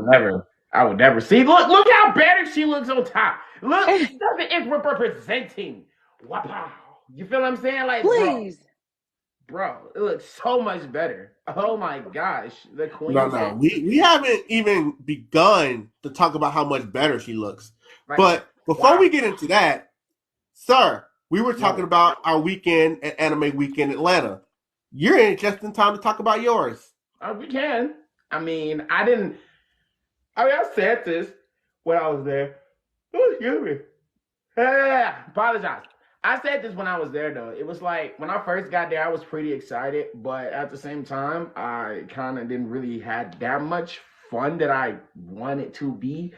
never. I would never see. Look how better she looks on top. Look, nothing is representing. Wow. You feel what I'm saying? Like, Please. bro, it looks so much better. Oh my gosh, the No, queen. no, we haven't even begun to talk about how much better she looks. Like, But before wow. we get into that, sir, we were talking Yo, about our weekend at Anime Week in Atlanta. You're in just in time to talk about yours. we can. I mean, I didn't. I mean, I said this when I was there. Oh, excuse me. Yeah, apologize. I said this when I was there though. It was like when I first got there, I was pretty excited, but at the same time, I kind of didn't really had that much fun that I wanted to be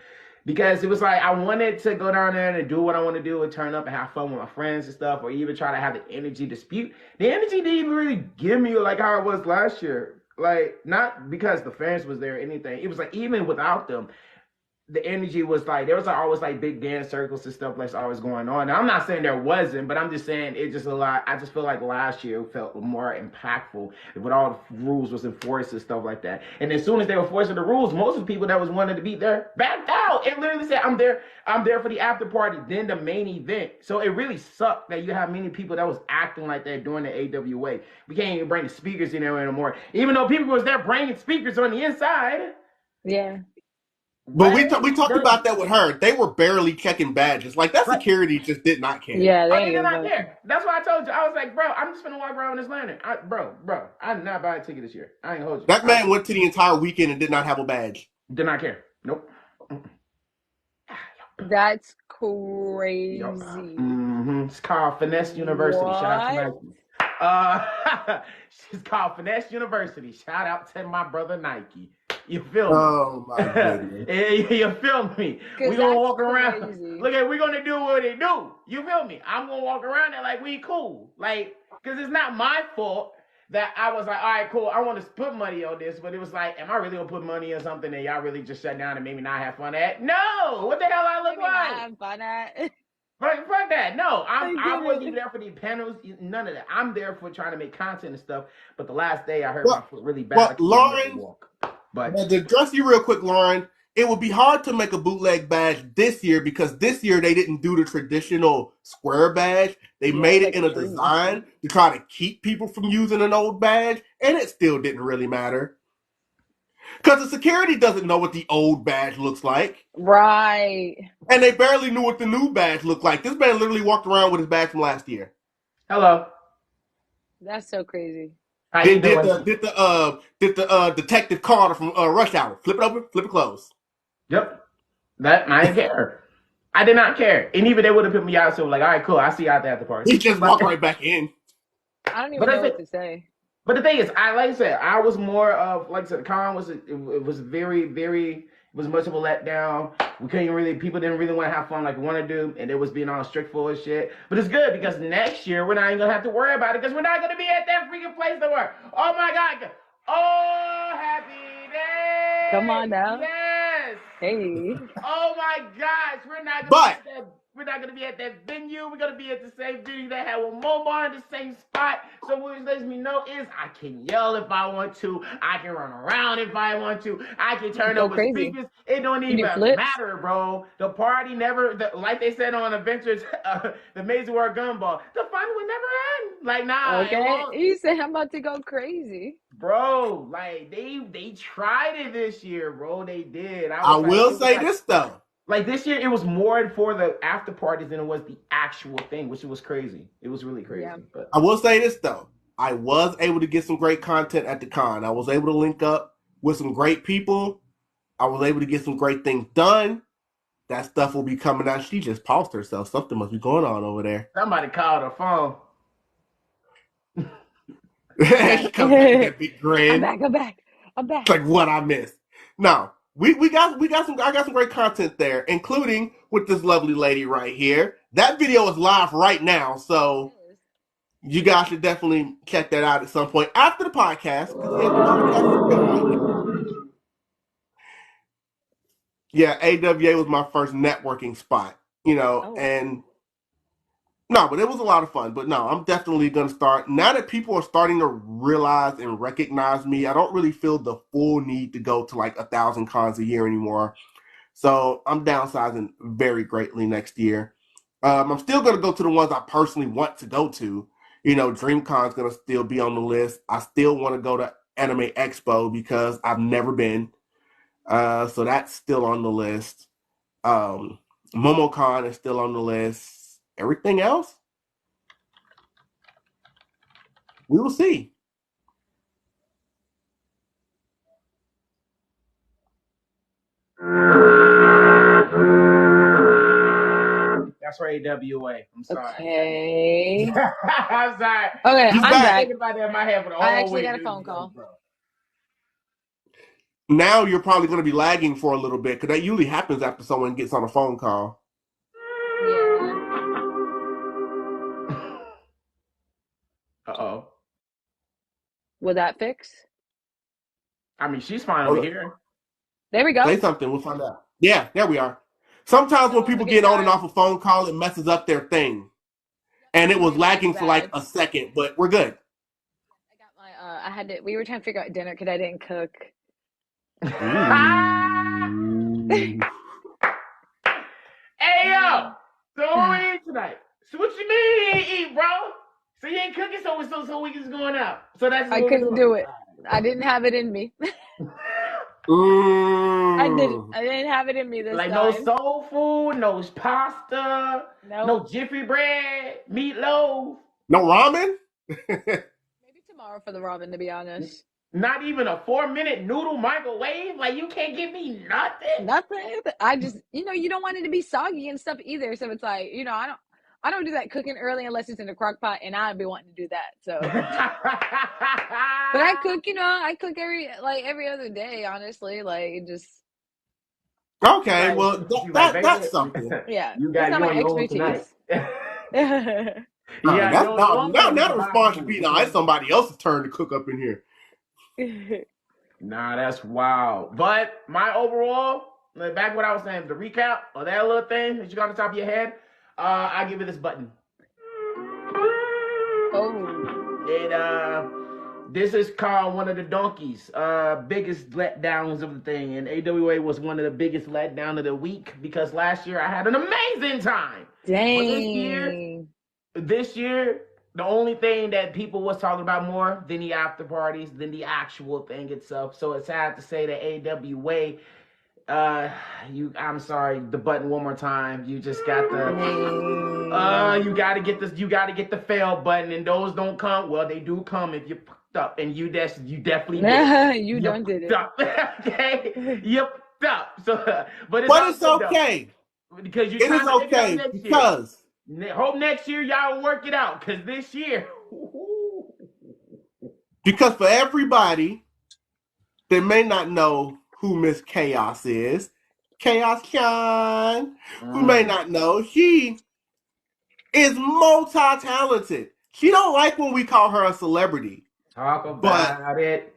because it was like I wanted to go down there and do what I want to do and turn up and have fun with my friends and stuff, or even try to have the energy dispute. The energy didn't even really give me like how it was last year. Like not because the fans was there or anything. It was like even without them, the energy was like there was like always like big dance circles and stuff that's always going on. Now, I'm not saying there wasn't, but I'm just saying it just a lot. I just feel like last year felt more impactful with all the rules was enforced and stuff like that. And as soon as they were forcing the rules, most of the people that was wanted to be there backed out and literally said, I'm there for the after party, then the main event." So it really sucked that you have many people that was acting like that during the AWA. We can't even bring the speakers in there anymore, even though people was there bringing speakers on the inside. Yeah. But we talked about that with her. They were barely checking badges. Like that Right. security just did not care. Yeah, I they did ain't not gonna care. That's why I told you. I was like, bro, I'm just gonna walk around with this lantern. Bro, I did not buy a ticket this year. I ain't hold you. That man went to the entire weekend and did not have a badge. Did not care. Nope. That's Yup. crazy. It's called Finesse University. Shout out to What? Nike. She's called Finesse University. Shout out to my brother Nike. You feel me? Oh my goodness. You feel me? We 'Cause gonna that's walk around. crazy. Look at we gonna do what they do. You feel me? I'm gonna walk around there like we cool. Like, cause it's not my fault that I was like, all right, cool. I want to put money on this, but it was like, am I really gonna put money on something that y'all really just shut down and made me not have fun at? No. What the hell I look Maybe not like? have fun at. Fuck that. No, I I get wasn't it. even there for the panels, none of that. I'm there for trying to make content and stuff. But the last day I hurt my Well, foot really bad. well, I couldn't even Lauren, walk. But to address you real quick, Lauren, it would be hard to make a bootleg badge this year because this year they didn't do the traditional square badge. They Yeah, made it like in a a tree. design to try to keep people from using an old badge, and it still didn't really matter. Because the security doesn't know what the old badge looks like. Right. And they barely knew what the new badge looked like. This man literally walked around with his badge from last year. hello, That's so crazy. how you Did doing? the Detective Carter from Rush Hour flip it open, flip it closed. Yep. That I didn't care. I did not care. And even they would have put me out, so like, all right, cool. I'll see you out there at the party. He just walked right back in. I don't But even I know what think to say. But the thing is, like I said, I was more of like I said, the con was it was very it was much of a letdown. We couldn't really people didn't really want to have fun like we want to do, and it was being all strict full of shit. But it's good because next year we're not even gonna have to worry about it because we're not gonna be at that freaking place no more. Oh my god! Oh, happy day! Come on now. Yes. Hey. Oh my gosh, But we're not gonna be at that venue. We're gonna be at the same venue that had one mobile in the same spot. So what it lets me know is I can yell if I want to. I can run around if I want to. I can turn Go over crazy. speakers. It don't You do even flips. matter, bro. The party never, like they said on Adventures, the Amazing World Gumball, the fun would never end. Like nah, it Okay. won't. He said I'm about to go crazy. Bro, like they tried it this year, bro. They did. I was like, will it was say like this though. like this year, it was more for the after parties than it was the actual thing, which was crazy. It was really crazy. Yeah. But I will say this though. I was able to get some great content at the con. I was able to link up with some great people. I was able to get some great things done. That stuff will be coming out. She just paused herself. Something must be going on over there. somebody called her phone. She comes back with that big I'm grin. back. I'm back. I'm back. It's like what I missed. No, we got some I got some great content there, including with this lovely lady right here. That video is live right now, so you guys should definitely check that out at some point after the podcast. Because yeah, the podcast is going. Yeah, AWA was my first networking spot, Oh. and No, but it was a lot of fun. But no, I'm definitely going to start. Now that people are starting to realize and recognize me, I don't really feel the full need to go to like 1,000 cons a year anymore. So I'm downsizing very greatly next year. I'm still going to go to the ones I personally want to go to. You know, DreamCon's going to still be on the list. I still want to go to Anime Expo because I've never been. So that's still on the list. MomoCon is still on the list. Everything else, we will see. That's for AWA. I'm sorry. Okay. I'm sorry. Okay, He's I'm back. back. Thinking about that in my head for the whole I actually week. got a phone call. Bro. Now you're probably going to be lagging for a little bit because that usually happens after someone gets on a phone call. Yeah. Uh-oh. Will that fix? I mean, she's fine over here. There we go. Say something. We'll find out. Yeah, there we are. Sometimes when people get on and off a phone call, it messes up their thing. And it was lagging for like a second, but we're good. I got my we were trying to figure out dinner because I didn't cook. Hey, yo. So what we eat tonight? So what you mean you ain't eat, bro? So you ain't cooking, so we just going out. So that's I couldn't do it. I didn't have it in me. I didn't have it in me this like time. No soul food, no pasta, no Jiffy bread, meatloaf. No ramen? Maybe tomorrow for the ramen, to be honest. Not even a 4-minute noodle microwave? Like, you can't give me nothing? Nothing. I just, you don't want it to be soggy and stuff either. So it's like, I don't do that cooking early unless it's in the crock pot, and I'd be wanting to do that. So, but I cook, I cook every other day. Honestly, like just. Okay, well that's something. Yeah, you got my expertise. Now the response should be, no, it's somebody else's turn to cook up in here. Nah, that's wild. But my overall, back what I was saying, the recap of that little thing that you got on top of your head, I give it this button. Oh. This is called one of the donkeys' biggest letdowns of the thing, and AWA was one of the biggest letdown of the week because last year I had an amazing time. Dang. But this year, the only thing that people was talking about more than the after parties, than the actual thing itself. So it's sad to say that AWA, I'm sorry, the button one more time. You just got the, you got to get this, you got to get the fail button, and those don't come. Well, they do come if you fucked up, and you definitely did. you done did it. Okay, you fucked up. So, but it's okay because it is okay because. Hope next year y'all work it out, because this year. Because for everybody that may not know who Miss Chaos is, Chaos Chan, who may not know, she is multi-talented. She don't like when we call her a celebrity. Talk about it.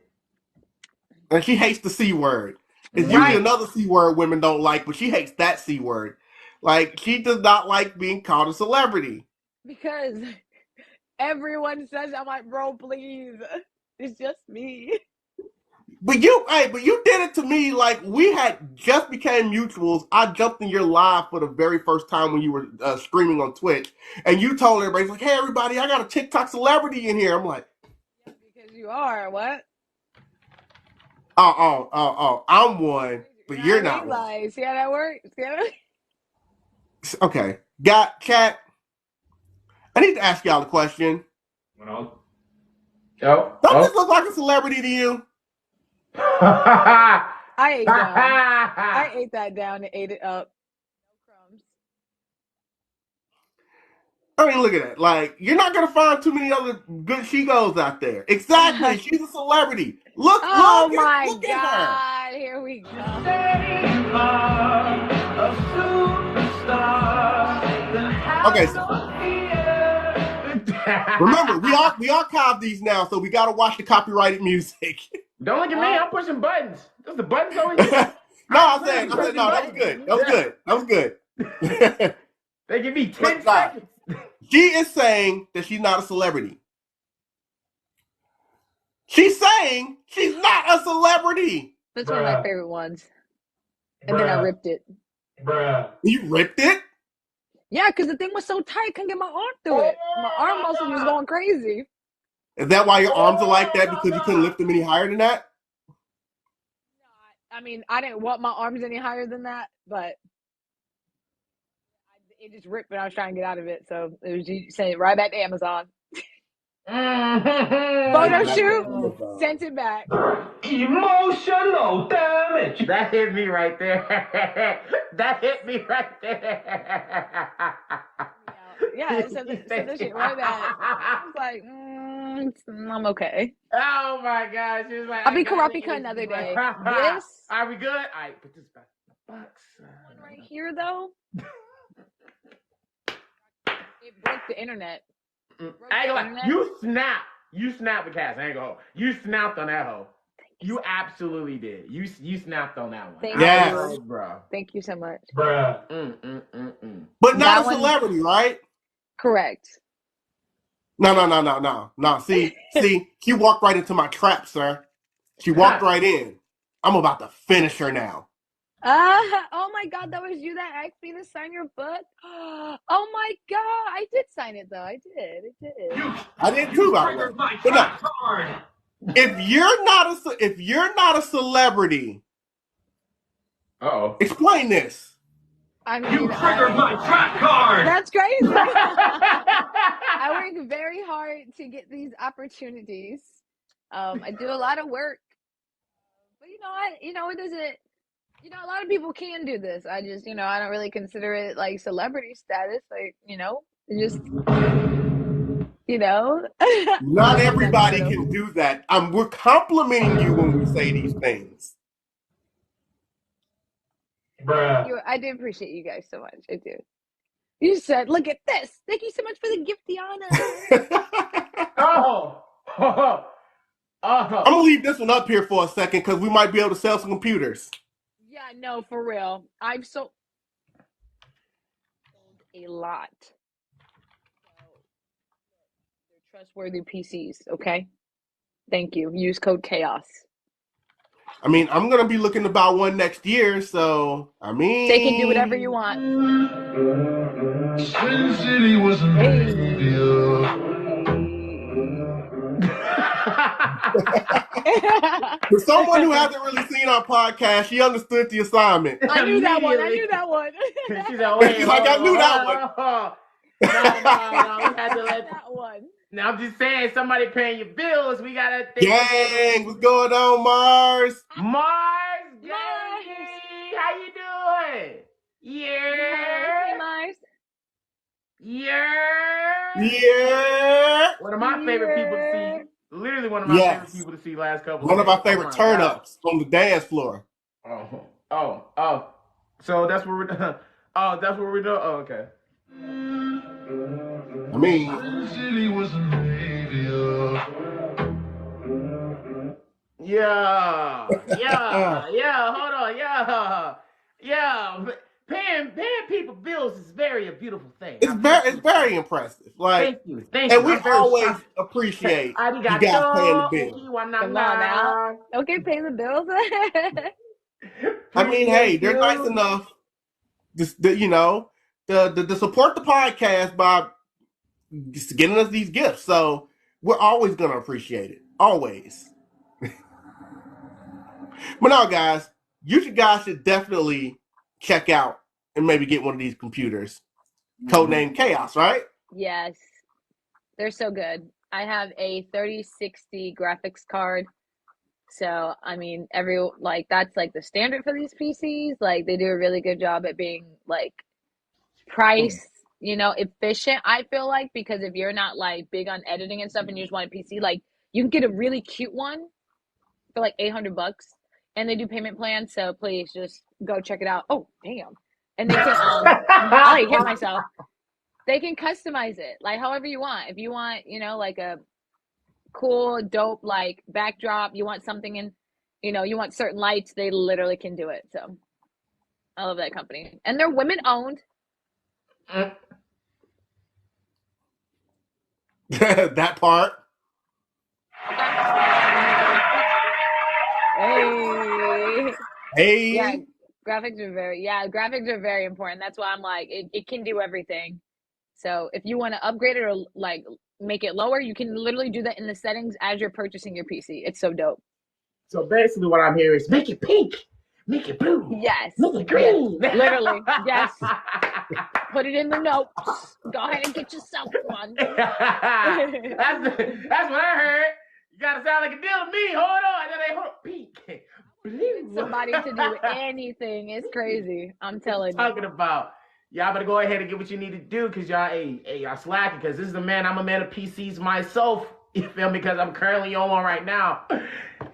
And she hates the C word. It's usually another C word women don't like, but she hates that C word. Like, she does not like being called a celebrity. Because everyone says, I'm like, bro, please. It's just me. But you did it to me like we had just became mutuals. I jumped in your live for the very first time when you were streaming on Twitch. And you told everybody, like, hey, everybody, I got a TikTok celebrity in here. I'm like. Yeah, because you are, what? Oh, I'm one, but you're not one. See how that works? Okay. Chat. I need to ask y'all a question. Don't this look like a celebrity to you? I ate that down and ate it up. No crumbs. I mean, look at that. Like, you're not going to find too many other good she-goes out there. Exactly. She's a celebrity. Look God. At her. Here we go. Okay, so remember, we archive these now, so we got to watch the copyrighted music. Don't look at me. I'm pushing buttons. Does the buttons always? No, I said, no, that was good. That was good. They give me 10 seconds. She is saying that she's not a celebrity. She's saying she's not a celebrity. That's one of my favorite ones. And then I ripped it. You ripped it? Yeah, because the thing was so tight, I couldn't get my arm through it. My arm muscle was going crazy. Is that why your arms are like that? Because you couldn't lift them any higher than that? I mean, I didn't want my arms any higher than that, but it just ripped when I was trying to get out of it. So it was you sent it right back to Amazon. Photo shoot, sent it back. Emotional damage. That hit me right there. That hit me right there. Yeah, sent the shit right back. I was like, I'm okay. Oh my gosh. She was like, I'll be Karapika another day. This. Are we good? All right, put this back in the box. One right here, though. It broke the internet. I ain't gonna lie. You snapped the cast. I ain't gonna hold. You snapped on that hoe. You absolutely did. You snapped on that one. Thank you, bro. Thank you so much. Bruh. But not a celebrity, right? Correct. No. See, she walked right into my trap, sir. She walked right in. I'm about to finish her now. Oh my God, that was you that asked me to sign your book. Oh my God, I did sign it though. I did. I did too, by the way. But no, if you're not a celebrity, explain this. I mean, you triggered my trap card. That's crazy. I work very hard to get these opportunities. I do a lot of work, but it doesn't. A lot of people can do this. I just, I don't really consider it like celebrity status. Like, just, Not everybody can do that. We're complimenting you when we say these things. Bruh. I do appreciate you guys so much. I do. You said, look at this. Thank you so much for the gift, Diana. I'm going to leave this one up here for a second because we might be able to sell some computers. Yeah, no, for real. I've sold a lot. They're trustworthy PCs, okay? Thank you. Use code CHAOS. I mean, I'm going to be looking to buy one next year, so, I mean... They can do whatever you want. Sin City was an For someone who hasn't really seen our podcast, she understood the assignment. I knew that one. She's like, wait, I knew that one. No, we had to let that one. Now I'm just saying, somebody paying your bills. We gotta think. Gang, what's going on, Mars? Mars, gang, how you doing? Yeah, Mars. Yeah. One of my favorite people to see. Literally one of my favorite people to see last couple. One of our favorite turn-ups on the dance floor. Oh. So that's what we're. Oh, that's what we're doing. Oh, okay. I mean, yeah. Hold on, yeah. Paying people bills is a beautiful thing. It's very impressive. Like, thank you. And we always appreciate you guys paying the bill. Come on now. Okay, paying the bills. I mean, hey, they're nice enough. To support the podcast by just getting us these gifts. So we're always going to appreciate it. Always. But no, guys, you guys should definitely check out and maybe get one of these computers. Codename Chaos, right? Yes. They're so good. I have a 3060 graphics card. So, I mean, that's like the standard for these PCs. Like, they do a really good job at being like price, efficient, I feel like, because if you're not like big on editing and stuff and you just want a PC, like you can get a really cute one for like $800 and they do payment plans. So please just go check it out. Oh, damn. And they can, I hit myself. They can customize it like however you want. If you want, like a cool, dope, like backdrop, you want something in, you want certain lights, they literally can do it. So I love that company. And they're women owned. That part. Hey. Hey. Yeah, graphics are very important. That's why I'm like, it can do everything. So if you want to upgrade it or like make it lower, you can literally do that in the settings as you're purchasing your PC. It's so dope. So basically, what I'm hearing is make it pink, make it blue, Yes. make it green. Yes. Literally, yes. Put it in the notes. Go ahead and get yourself one. that's what I heard. You gotta sound like a deal to me. Hold on, then they hold pink, blue. Somebody to do anything. It's crazy. I'm telling you. Talking about. Y'all better go ahead and get what you need to do because y'all slacking because this is the man. I'm a man of PCs myself. You feel me? Because I'm currently on one right now.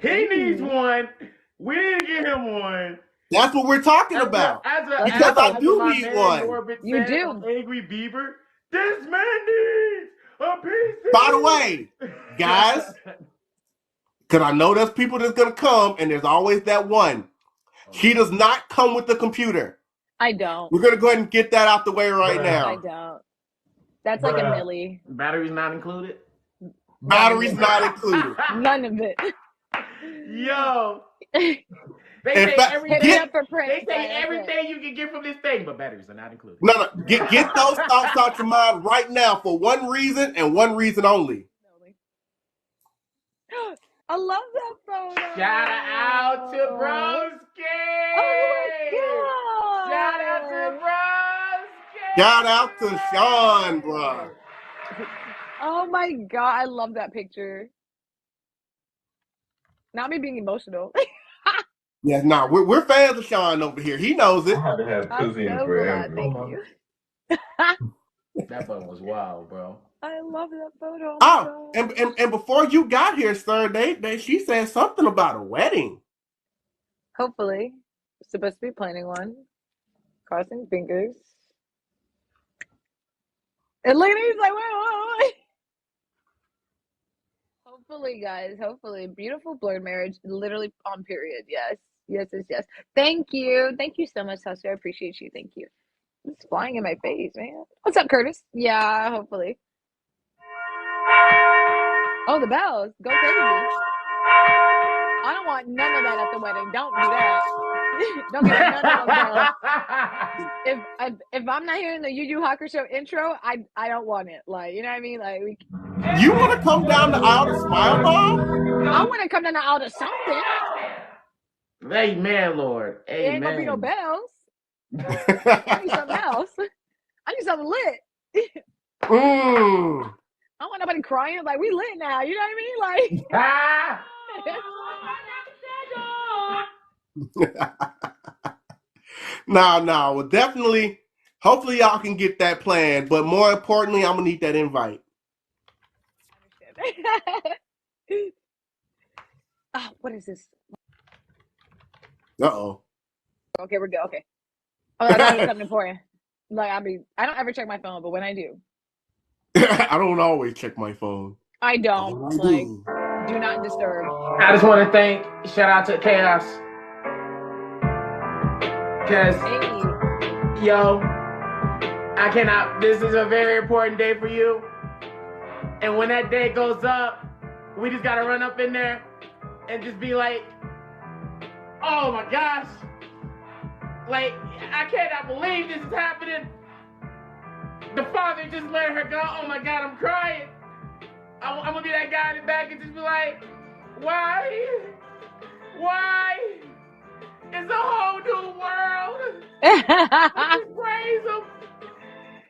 He needs one. We need to get him one. That's what we're talking about. Because I do need one. You do. Angry Beaver. This man needs a PC. By the way, guys, because I know there's people that's going to come, and there's always that one. He does not come with the computer. I don't. We're going to go ahead and get that out the way right now. I don't. That's like a milli. Battery's not included? Battery's not included. None of it. Yo. They In say fact, everything you can get from this thing, but batteries are not included. No. Get those thoughts out your mind right now for one reason and one reason only. I love that photo. Shout out to Broski. Oh my God. Shout out to Broski. Shout out to Sean, bro. Oh my God. I love that picture. Not me being emotional. Yeah, nah, we're fans of Sean over here. He knows it. I had to have pussy in forever. Thank you. That button was wild, bro. I love that photo. Oh, and before you got here, sir, she said something about a wedding. Hopefully. Supposed to be planning one. Crossing fingers. And look at him, he's like, wait. Hopefully, guys. Hopefully. Beautiful blurred marriage. Literally on period. Yes. Yes. Thank you. Thank you so much, Hustler. I appreciate you. Thank you. It's flying in my face, man. What's up, Curtis? Yeah, hopefully. Oh, the bells. Go crazy. I don't want none of that at the wedding. Don't do that. Don't get none of those bells. If I'm not hearing the Yu Yu Hakusho intro, I don't want it. Like, you know what I mean? Like, you want to come down the aisle to Smile Bomb? I want to come down the aisle to something. Amen, Lord. Amen. It ain't gonna be no bells. I need something else. I need something lit. I don't want nobody crying. Like, we lit now. You know what I mean? Like. No. Well, definitely. Hopefully, y'all can get that plan. But more importantly, I'm gonna need that invite. Oh, what is this? Uh-oh. Okay, we're good. Okay. Oh, I thought it was something important. Like, I don't ever check my phone, but when I do. I don't always check my phone. I don't. Do not disturb. I just want to shout out to Chaos. Because, yo, I cannot, this is a very important day for you. And when that day goes up, we just got to run up in there and just be like, oh my gosh. Like, I cannot believe this is happening. The father just let her go. Oh my God, I'm crying. I'm going to be that guy in the back and just be like, why? It's a whole new world. Let's praise him.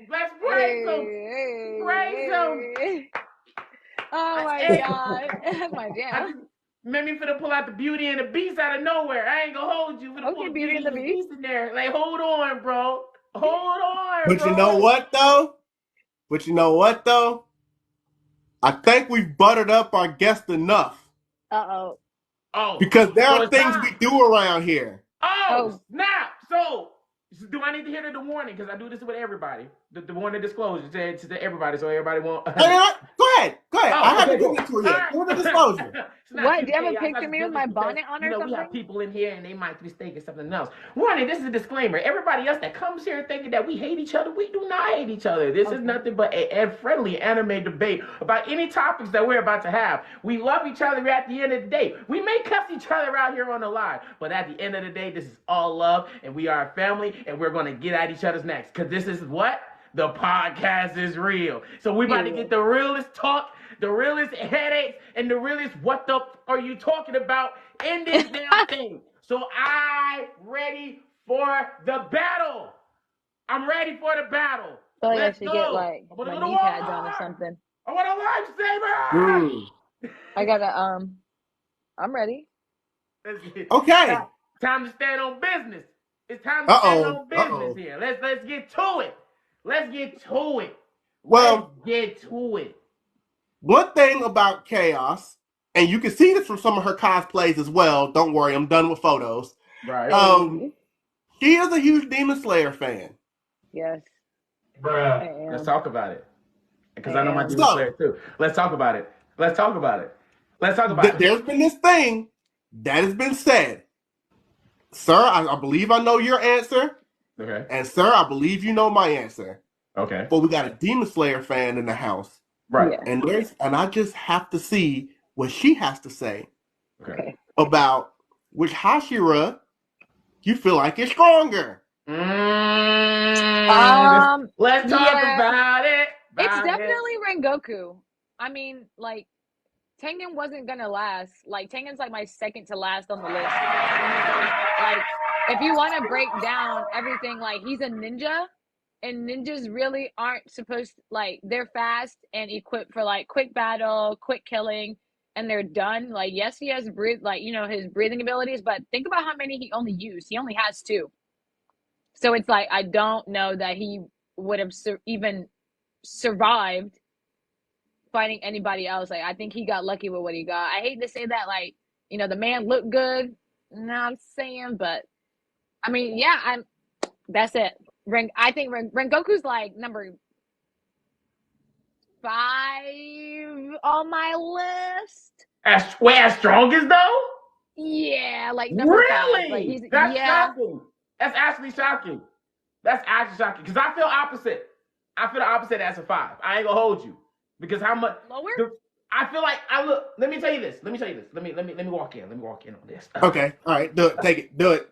Let's praise him. Praise him. Oh my God. That's my jam. Made me finna pull out the Beauty and the Beast out of nowhere. I ain't gonna hold you. Finna pull the Beauty and the Beast in there. Like, hold on, bro. Hold on, But bro. you know what, though? I think we've buttered up our guest enough. Uh-oh. Oh. Because there are things we do around here. Oh, snap. So, do I need to hear the warning? Because I do this with everybody. The warning disclosure to everybody, so everybody won't. Go ahead. ahead. I haven't cool. given it to her yet. All Give her the right. disclosure. What? Do you have a Chaos. I picture just of me did with this my because, bonnet on or we something? have people in here and they might be thinking something else. One, this is a disclaimer. Everybody else that comes here thinking that we hate each other, we do not hate each other. This is nothing but a friendly anime debate about any topics that we're about to have. We love each other at the end of the day. We may cuss each other out here on the live, but at the end of the day, this is all love, and we are a family, and we're going to get at each other's necks. Because this is what? The podcast is real. So we about to get the realest talk, the realest headaches, and the realest what the are you talking about in this damn thing. So I'm ready for the battle. I'm ready for the battle. I feel like Let's I should go. get like I want my to go to knee pads on or Walmart. something. I want a lifesaver. I gotta I'm ready. Okay. Time to stand on business. It's time to stand on business here. Let's get to it. Let's get to it. Well, let's get to it. One thing about Chaos, and you can see this from some of her cosplays as well. Don't worry, I'm done with photos. Right. She is a huge Demon Slayer fan. Yes. Bruh. Let's talk about it. Because I know my Demon Slayer too. Let's talk about it. Let's talk about it. Let's talk about it. There's been this thing that has been said. Sir, I believe I know your answer. Okay. And sir, I believe you know my answer. Okay. But we got a Demon Slayer fan in the house. Right. Yeah. And I just have to see what she has to say about which Hashira you feel like is stronger. Let's talk about it. It's definitely Rengoku. I mean, like, Tengen wasn't gonna last. Like, Tengen's like my second to last on the list. Like, if you want to break down everything, like, he's a ninja, and ninjas really aren't supposed to, like, they're fast and equipped for, like, quick battle, quick killing, and they're done. Like, yes, he has his breathing abilities, but think about how many he only used. He only has 2. So it's like, I don't know that he would have even survived fighting anybody else. Like, I think he got lucky with what he got. I hate to say that, like, the man looked good. No, I'm saying, but I mean, yeah, that's it. I think Rengoku's like number 5 on my list. As strongest though? Yeah, like number 5. Like That's shocking. That's actually shocking. Because I feel opposite. I feel the opposite as a 5. I ain't gonna hold you. Because how much lower? I feel like let me tell you this. Let me walk in. Let me walk in on this. Okay. All right. Do it. Take it. Do it.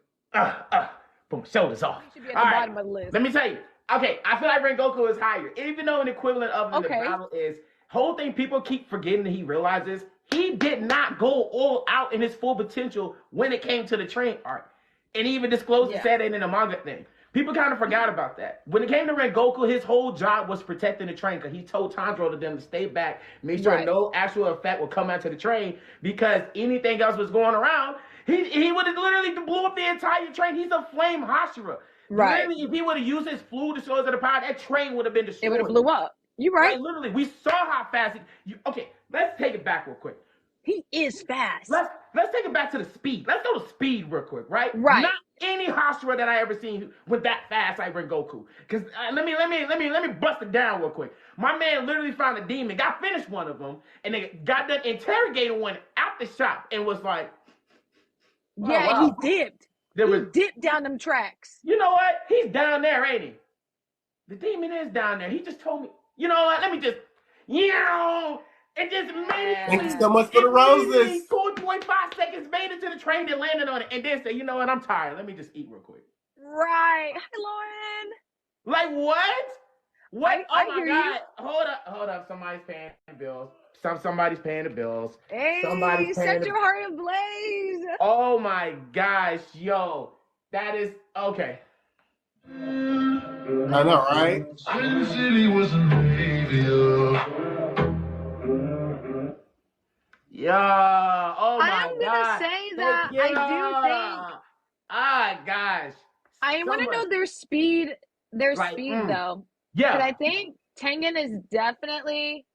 Put my shoulders off. Should be at the bottom of the list. Let me tell you. Okay, I feel like Rengoku is higher. Even though an equivalent of in the battle is whole thing people keep forgetting that he realizes he did not go all out in his full potential when it came to the train arc. And he even disclosed and said it in the manga thing. People kind of forgot about that. When it came to Rengoku, his whole job was protecting the train because he told Tanjiro to them to stay back, make sure no actual effect would come out to the train because anything else was going around, he would have literally blew up the entire train. He's a flame Hashira. Right. Literally, if he would have used his flu to show us the power, that train would have been destroyed. It would have blew up. You're right. Like, literally, we saw how fast okay, let's take it back real quick. He is fast. Let's take it back to the speed. Let's go to speed real quick, right? Right. Not any Hashira that I ever seen went that fast like Rengoku. Because let me bust it down real quick. My man literally found a demon, got finished one of them, and they got done interrogating one at the shop and was like, he dipped. He dipped down them tracks. You know what? He's down there, ain't he? The demon is down there. He just told me. You know what? Let me just. It just made it. Thank you so much for the roses. 2.5 seconds made it to the train and landed on it, and then say, you know what? I'm tired. Let me just eat real quick. Right. Hi, Lauren. Like what? What? I my God! Hold up! Somebody's paying the bills. Somebody's paying the bills. Hey, somebody's paying set your heart ablaze. Oh my gosh, yo, that is okay. I know, right? Sin City was an savior. Yeah. Oh my God. I'm gonna say that I do think. Ah, gosh. I want to know their speed. Their speed, though. Yeah. But I think Tengen is definitely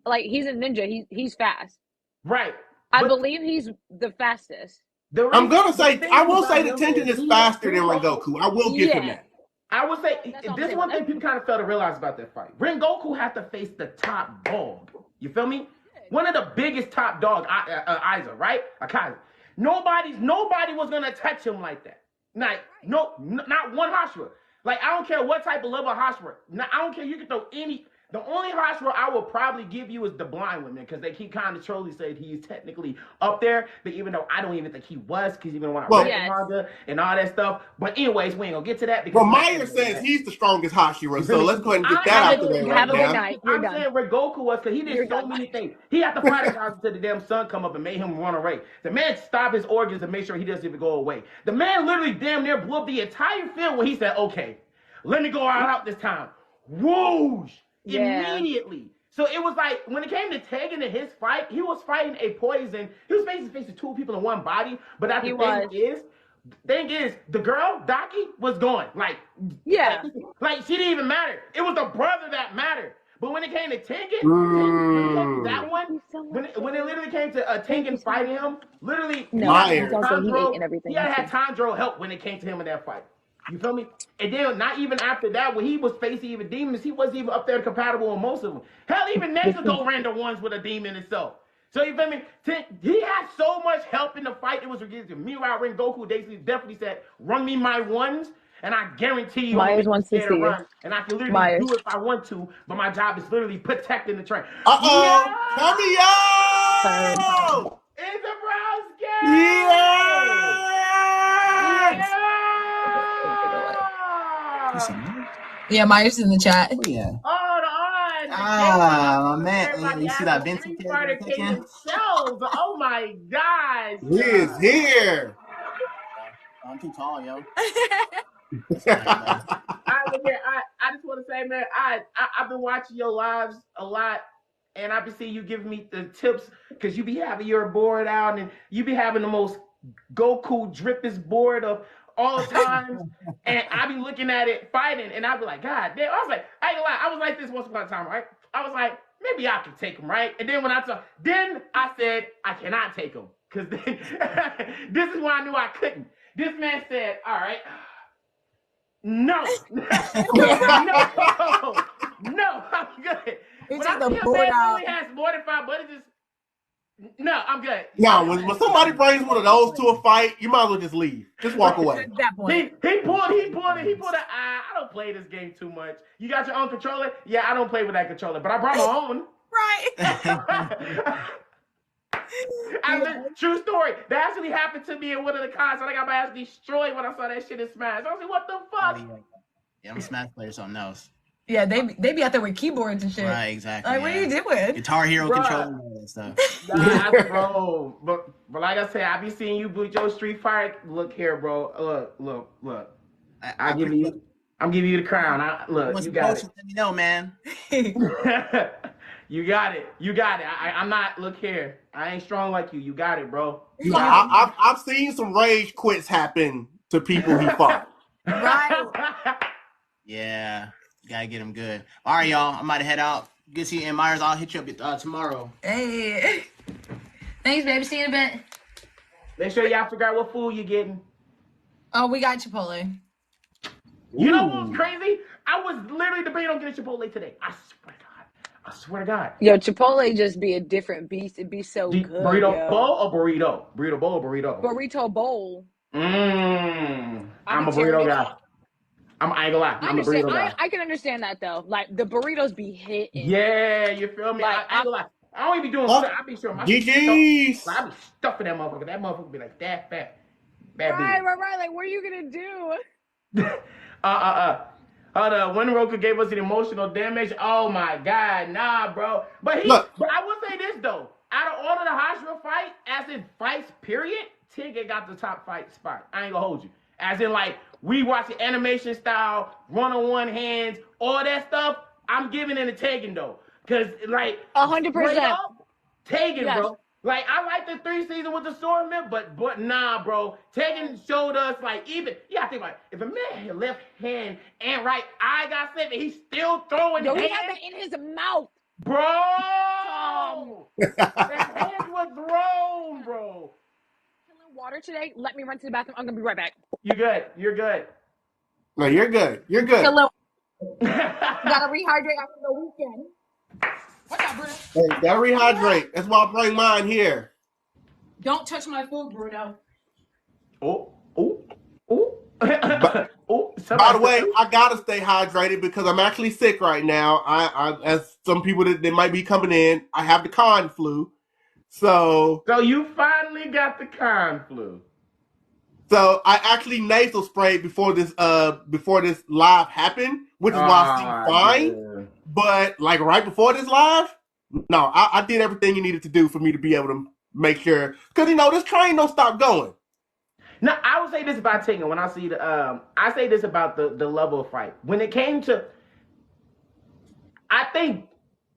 like he's a ninja. He's fast. Right. I believe he's the fastest. I'm gonna say I will say that Tengen is faster than Rengoku. I will give him that. I would say That's all I'm this saying one about thing people kind of fail to realize about that fight. Rengoku had to face the top dog. You feel me? One of the biggest top dog, Aiza, right? Akaza. Nobody was gonna touch him like that. Like not one Hashira. Like I don't care what type of level Hashira. I don't care. You can throw any. The only Hashira I will probably give you is the blind women because they keep kind of trolling saying he's technically up there, but even though I don't even think he was, because even when I read the manga and all that stuff. But anyways, we ain't gonna get to that because Meyer says he's the strongest Hashira, so let's go ahead and get that out the way right have a good now. night. You're I'm done. saying Rengoku was because he did You're so done. many things. He had to fight a until the damn sun come up and made him run away. The man stopped his organs and made sure he doesn't even go away. The man literally damn near blew up the entire field when he said, "Okay, let me go all out this time." Whoosh! Yeah. Immediately. So it was like when it came to Tegan in his fight, he was fighting a poison. He was basically facing two people in one body. But that the thing is, the girl Daki was gone. Like she didn't even matter. It was the brother that mattered. But when it came to Tengen, when it came to that one, when it literally came to Tengen fighting him, literally he had had Tanjiro help when it came to him in that fight. You feel me? And then not even after that, when he was facing even demons, he wasn't even up there compatible with most of them. Hell, even Nezuko ran the ones with a demon itself. So you feel me? He had so much help in the fight. It was ridiculous. Meanwhile, Rengoku definitely said, "Run me my ones." And I guarantee you, Myers wants to see you. run, and I can literally do it if I want to. But my job is literally protecting the train. Coming up! It's a Browski! Yeah, Myers in the chat. Oh, yeah. Oh, my man. You see that Vincent King shells. Oh my gosh. He is here. I'm too tall, yo. I just want to say, man, I've been watching your lives a lot, and I've been seeing you giving me the tips because you be having your board out, and you be having the most Goku drippest board of all time, and I be looking at it fighting, and I be like, God damn! I was like, I ain't gonna lie, I was like this once upon a time, right? I was like, maybe I could take him, right? And then when I said I cannot take him because then this is when I knew I couldn't. This man said, all right. No, no, I'm good. When I see a man only has more than 5 buttons, no, I'm good. No, when somebody brings one of those to a fight, you might as well just leave. Just walk away. At that point. He pulled it. I don't play this game too much. You got your own controller? Yeah, I don't play with that controller, but I brought my own. Right. True story. That actually happened to me in one of the cons. I got my ass destroyed when I saw that shit in Smash. I was like, what the fuck? Yeah, I'm a Smash player, something else. Yeah, they be out there with keyboards and shit. Right, exactly. Like, what are you doing? Guitar Hero controller and all that stuff. Nah, bro. But like I said, I be seeing you boot your Street Fighter. Look here, bro. Look. I'm giving you the crown. You got it. Let me know, man. You got it. I'm not. Look here. I ain't strong like you. You got it, bro. I've seen some rage quits happen to people he fought. Right. Yeah. You gotta get him good. All right, y'all. I'm about to head out. Good seeing you, Myers. I'll hit you up tomorrow. Hey. Thanks, baby. See you in a bit. Make sure y'all figure out what food you're getting. Oh, we got Chipotle. You know what was crazy? I was literally debating on getting Chipotle today. I swear to God. Yo, Chipotle just be a different beast. It'd be so good. Burrito bowl or burrito? Burrito bowl or burrito? Burrito bowl. I'm a burrito guy. I ain't gonna lie. I'm a burrito guy. I can understand that though. Like the burritos be hitting. Yeah, you feel me? Like, I ain't gonna lie. I don't even be doing I be sure my GG's. I be stuffing that motherfucker. That motherfucker be like that fat. Right. Like, what are you gonna do? Hold on. When Roku gave us an emotional damage. Oh my God, nah, bro. But I will say this though. Out of all of the Hashira fight, as in fights, period, Tigger got the top fight spot. I ain't gonna hold you. As in, like, we watch the animation style, one-on-one hands, all that stuff. I'm giving it a Tegan though, cause like 100%. Tegan, bro. Like I like the 3 season with the swordsman, but nah, bro. Tegan showed us like even you gotta think about it. If a man had left hand and right eye got slipped and he's still throwing hands. He had that in his mouth. Bro! That hand was thrown, bro. Water today. Let me run to the bathroom. I'm gonna be right back. You're good. No, you're good. You're good. Gotta rehydrate after the weekend. What's up, Bruno? Hey, gotta rehydrate. That's why I bring mine here. Don't touch my food, Bruno. Oh, oh, oh. But, Oh, by the way, I gotta stay hydrated because I'm actually sick right now. I as some people that might be coming in, I have the con flu. So you finally got the con flu. So I actually nasal sprayed before this live happened, which is why I seem fine. Yeah. But like right before this live, no, I did everything you needed to do for me to be able to make sure, because this train don't stop going. Now I would say this about Tegan when I see I say this about the level of fight. When it came to, I think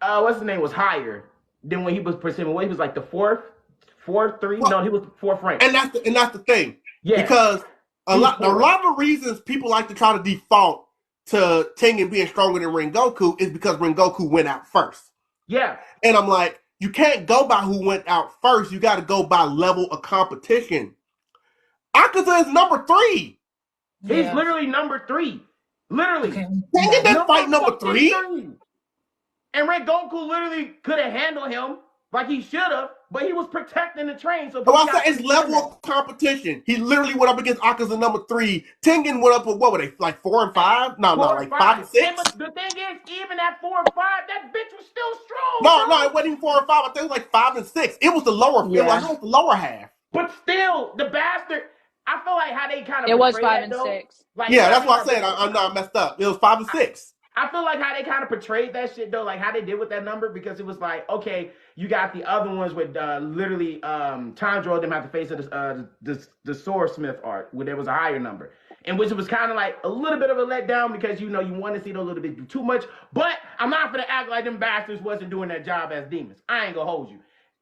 what's his name was higher than when he was pursuing. When he was like the fourth, three. Well, no, he was fourth rank. And that's the thing. Yeah. Because a lot of reasons people like to try to default to Tengen being stronger than Rengoku is because Rengoku went out first. Yeah. And I'm like, you can't go by who went out first. You got to go by level of competition. Akaza is number 3. He's literally number 3. Literally. Okay. Tengen didn't fight number 3. And Rengoku literally could have handled him like he should have, but he was protecting the train. So I said it's level of competition. He literally went up against Akaza number 3. Tengen went up with, what were they, like 4 and 5? No, like 5 and 6. The thing is, even at 4 and 5, that bitch was still strong. No, it wasn't even 4 and 5. I think it was like 5 and 6. It was the lower, it was the lower half. But still, the bastard. I feel like how they kind of. It was 5 and 6. Like, yeah, that's why I said I'm not messed up. It was 5 and 6. I feel like how they kind of portrayed that shit though, like how they did with that number, because it was like, okay, you got the other ones with literally Tanjiro them have to face the swordsmith art where there was a higher number, in which it was kind of like a little bit of a letdown because you want to see those a little bit too much. But I'm not gonna act like them bastards wasn't doing their job as demons. I ain't gonna hold you.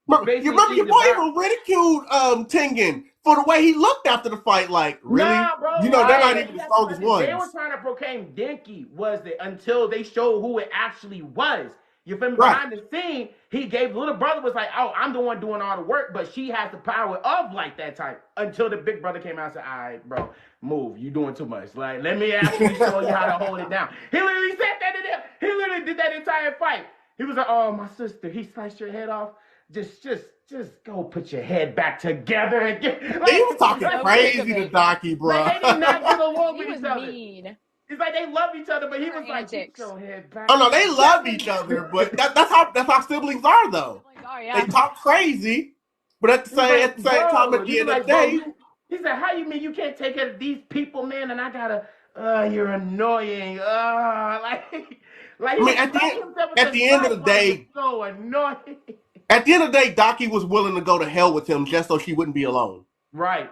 You remember your boy even ridiculed Tengen for the way he looked after the fight. Like, really? Nah, bro, they're not even the strongest ones. They were trying to proclaim Denki was it until they showed who it actually was. You feel me? Right. Behind the scene, he gave little brother was like, oh, I'm the one doing all the work, but she has the power of like that type. Until the big brother came out and said, all right, bro, move. You doing too much. Like, let me actually show you how to hold it down. He literally said that to them. He literally did that entire fight. He was like, oh, my sister, he sliced your head off. Just go put your head back together and get. Like, he was talking crazy to Daki, bro. Like, they did not get along with each other. Mean. It's like they love each other, but he was like, "Get your head back." Oh no, they love each other, but that's how siblings are, though. They talk crazy, but at the same time, at the end of the day, he said, "How you mean you can't take care of these people, man? And I gotta, you're annoying, like I mean, at the end of the day, so annoying." At the end of the day, Daki was willing to go to hell with him just so she wouldn't be alone. Right.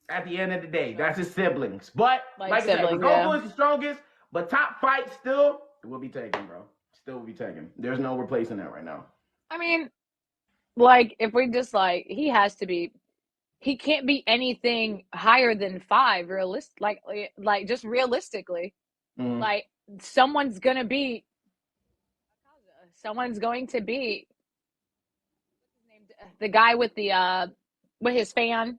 At the end of the day, that's his siblings. But like I said, siblings, Goku is the strongest, but top fight still will be taken, bro. Still will be taken. There's no replacing that right now. I mean, like, if we just like, he has to be, he can't be anything higher than 5, like just realistically. Mm-hmm. Like, someone's going to be the guy with his fan.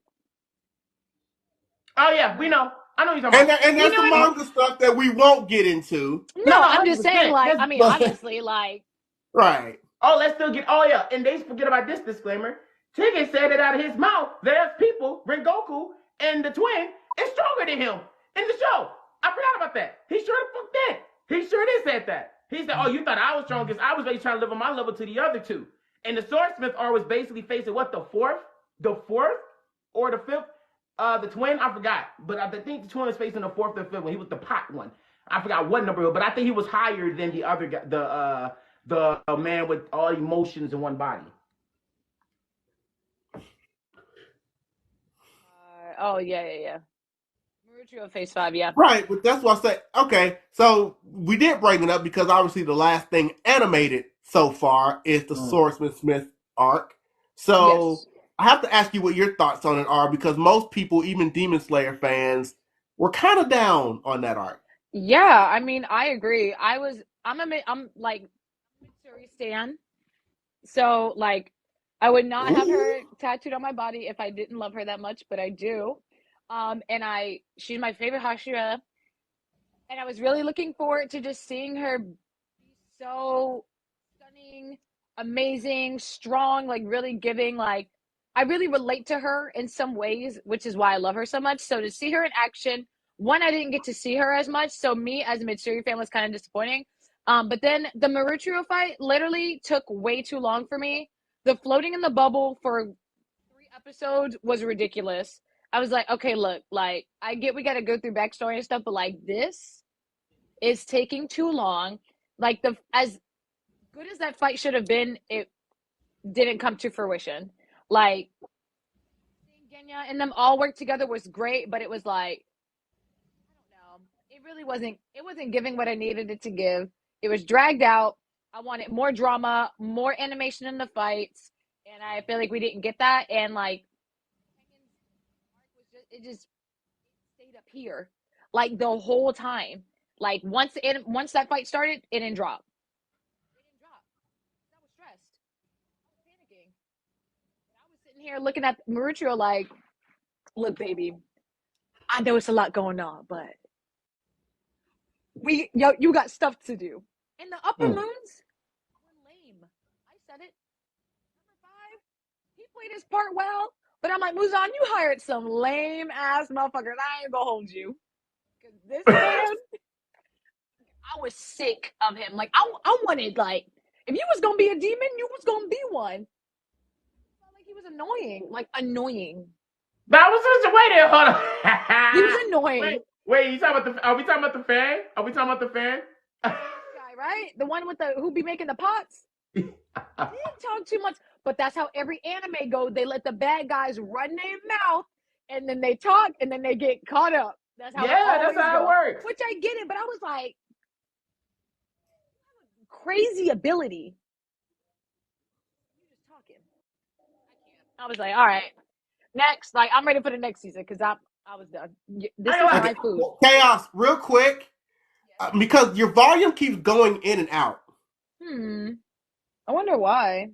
Oh yeah, we know. I know he's talking about. And there's some manga stuff that we won't get into. No, I'm just saying, like, I mean, obviously, like. Right. Oh, let's still get. Oh yeah, and they forget about this disclaimer. Ticket said it out of his mouth. There's people, Rengoku and the twin, is stronger than him in the show. I forgot about that. He sure the fuck did. He sure did said that. He said, "Oh, you thought I was strongest? I was basically trying to live on my level to the other two." And the swordsmith was basically facing what, the fourth, or the fifth. The twin, I forgot, but I think the twin was facing the 4th or 5th when he was the pot one. I forgot what number, but I think he was higher than the other guy, the man with all emotions in one body. Yeah. Maruccio phase 5, yeah. Right, but that's what I said. Okay, so we did bring it up because obviously the last thing animated so far is the Swordsmith Smith arc. So yes. I have to ask you what your thoughts on it are, because most people, even Demon Slayer fans, were kind of down on that arc. Yeah, I mean, I agree. I'm like Mitsuri stan. So like, I would not have her tattooed on my body if I didn't love her that much, but I do. And she's my favorite Hashira, and I was really looking forward to just seeing her be so stunning, amazing, strong, like really giving. Like, I really relate to her in some ways, which is why I love her so much. So to see her in action, one, I didn't get to see her as much, so me as a Mitsuri fan was kind of disappointing. But then the Maruchiro fight literally took way too long for me. The floating in the bubble for 3 episodes was ridiculous. I was like, okay, look, like I get we got to go through backstory and stuff, but like this is taking too long. Like the as good as that fight should have been, it didn't come to fruition. Like seeing Genya and them all work together was great, but it was like I don't know. It really wasn't. It wasn't giving what I needed it to give. It was dragged out. I wanted more drama, more animation in the fights, and I feel like we didn't get that. And like it just stayed up here like the whole time. Like once that fight started, it didn't drop. It didn't drop. I was stressed. I was panicking. And I was sitting here looking at Maruchio like, look, baby, I know it's a lot going on, but you got stuff to do. And the upper moons were lame. I said it. Number 5, he played his part well, but I'm like, Muzan, you hired some lame ass motherfuckers. I ain't gonna hold you. Cause this man, I was sick of him. Like I wanted like if you was gonna be a demon, you was gonna be one. I felt like he was annoying. Like annoying. That was just wait there. Hold on. He was annoying. Wait, you talking about the? Are we talking about the fan? Are we talking about the fan? Guy, right? The one with the who be making the pots. He didn't talk too much, but that's how every anime goes. They let the bad guys run their mouth, and then they talk, and then they get caught up. That's how that's how it works. Which I get it, but I was like, crazy ability. You just talking. I was like, all right, next. Like I'm ready for the next season because I was done. This is my food. Chaos, real quick, because your volume keeps going in and out. I wonder why.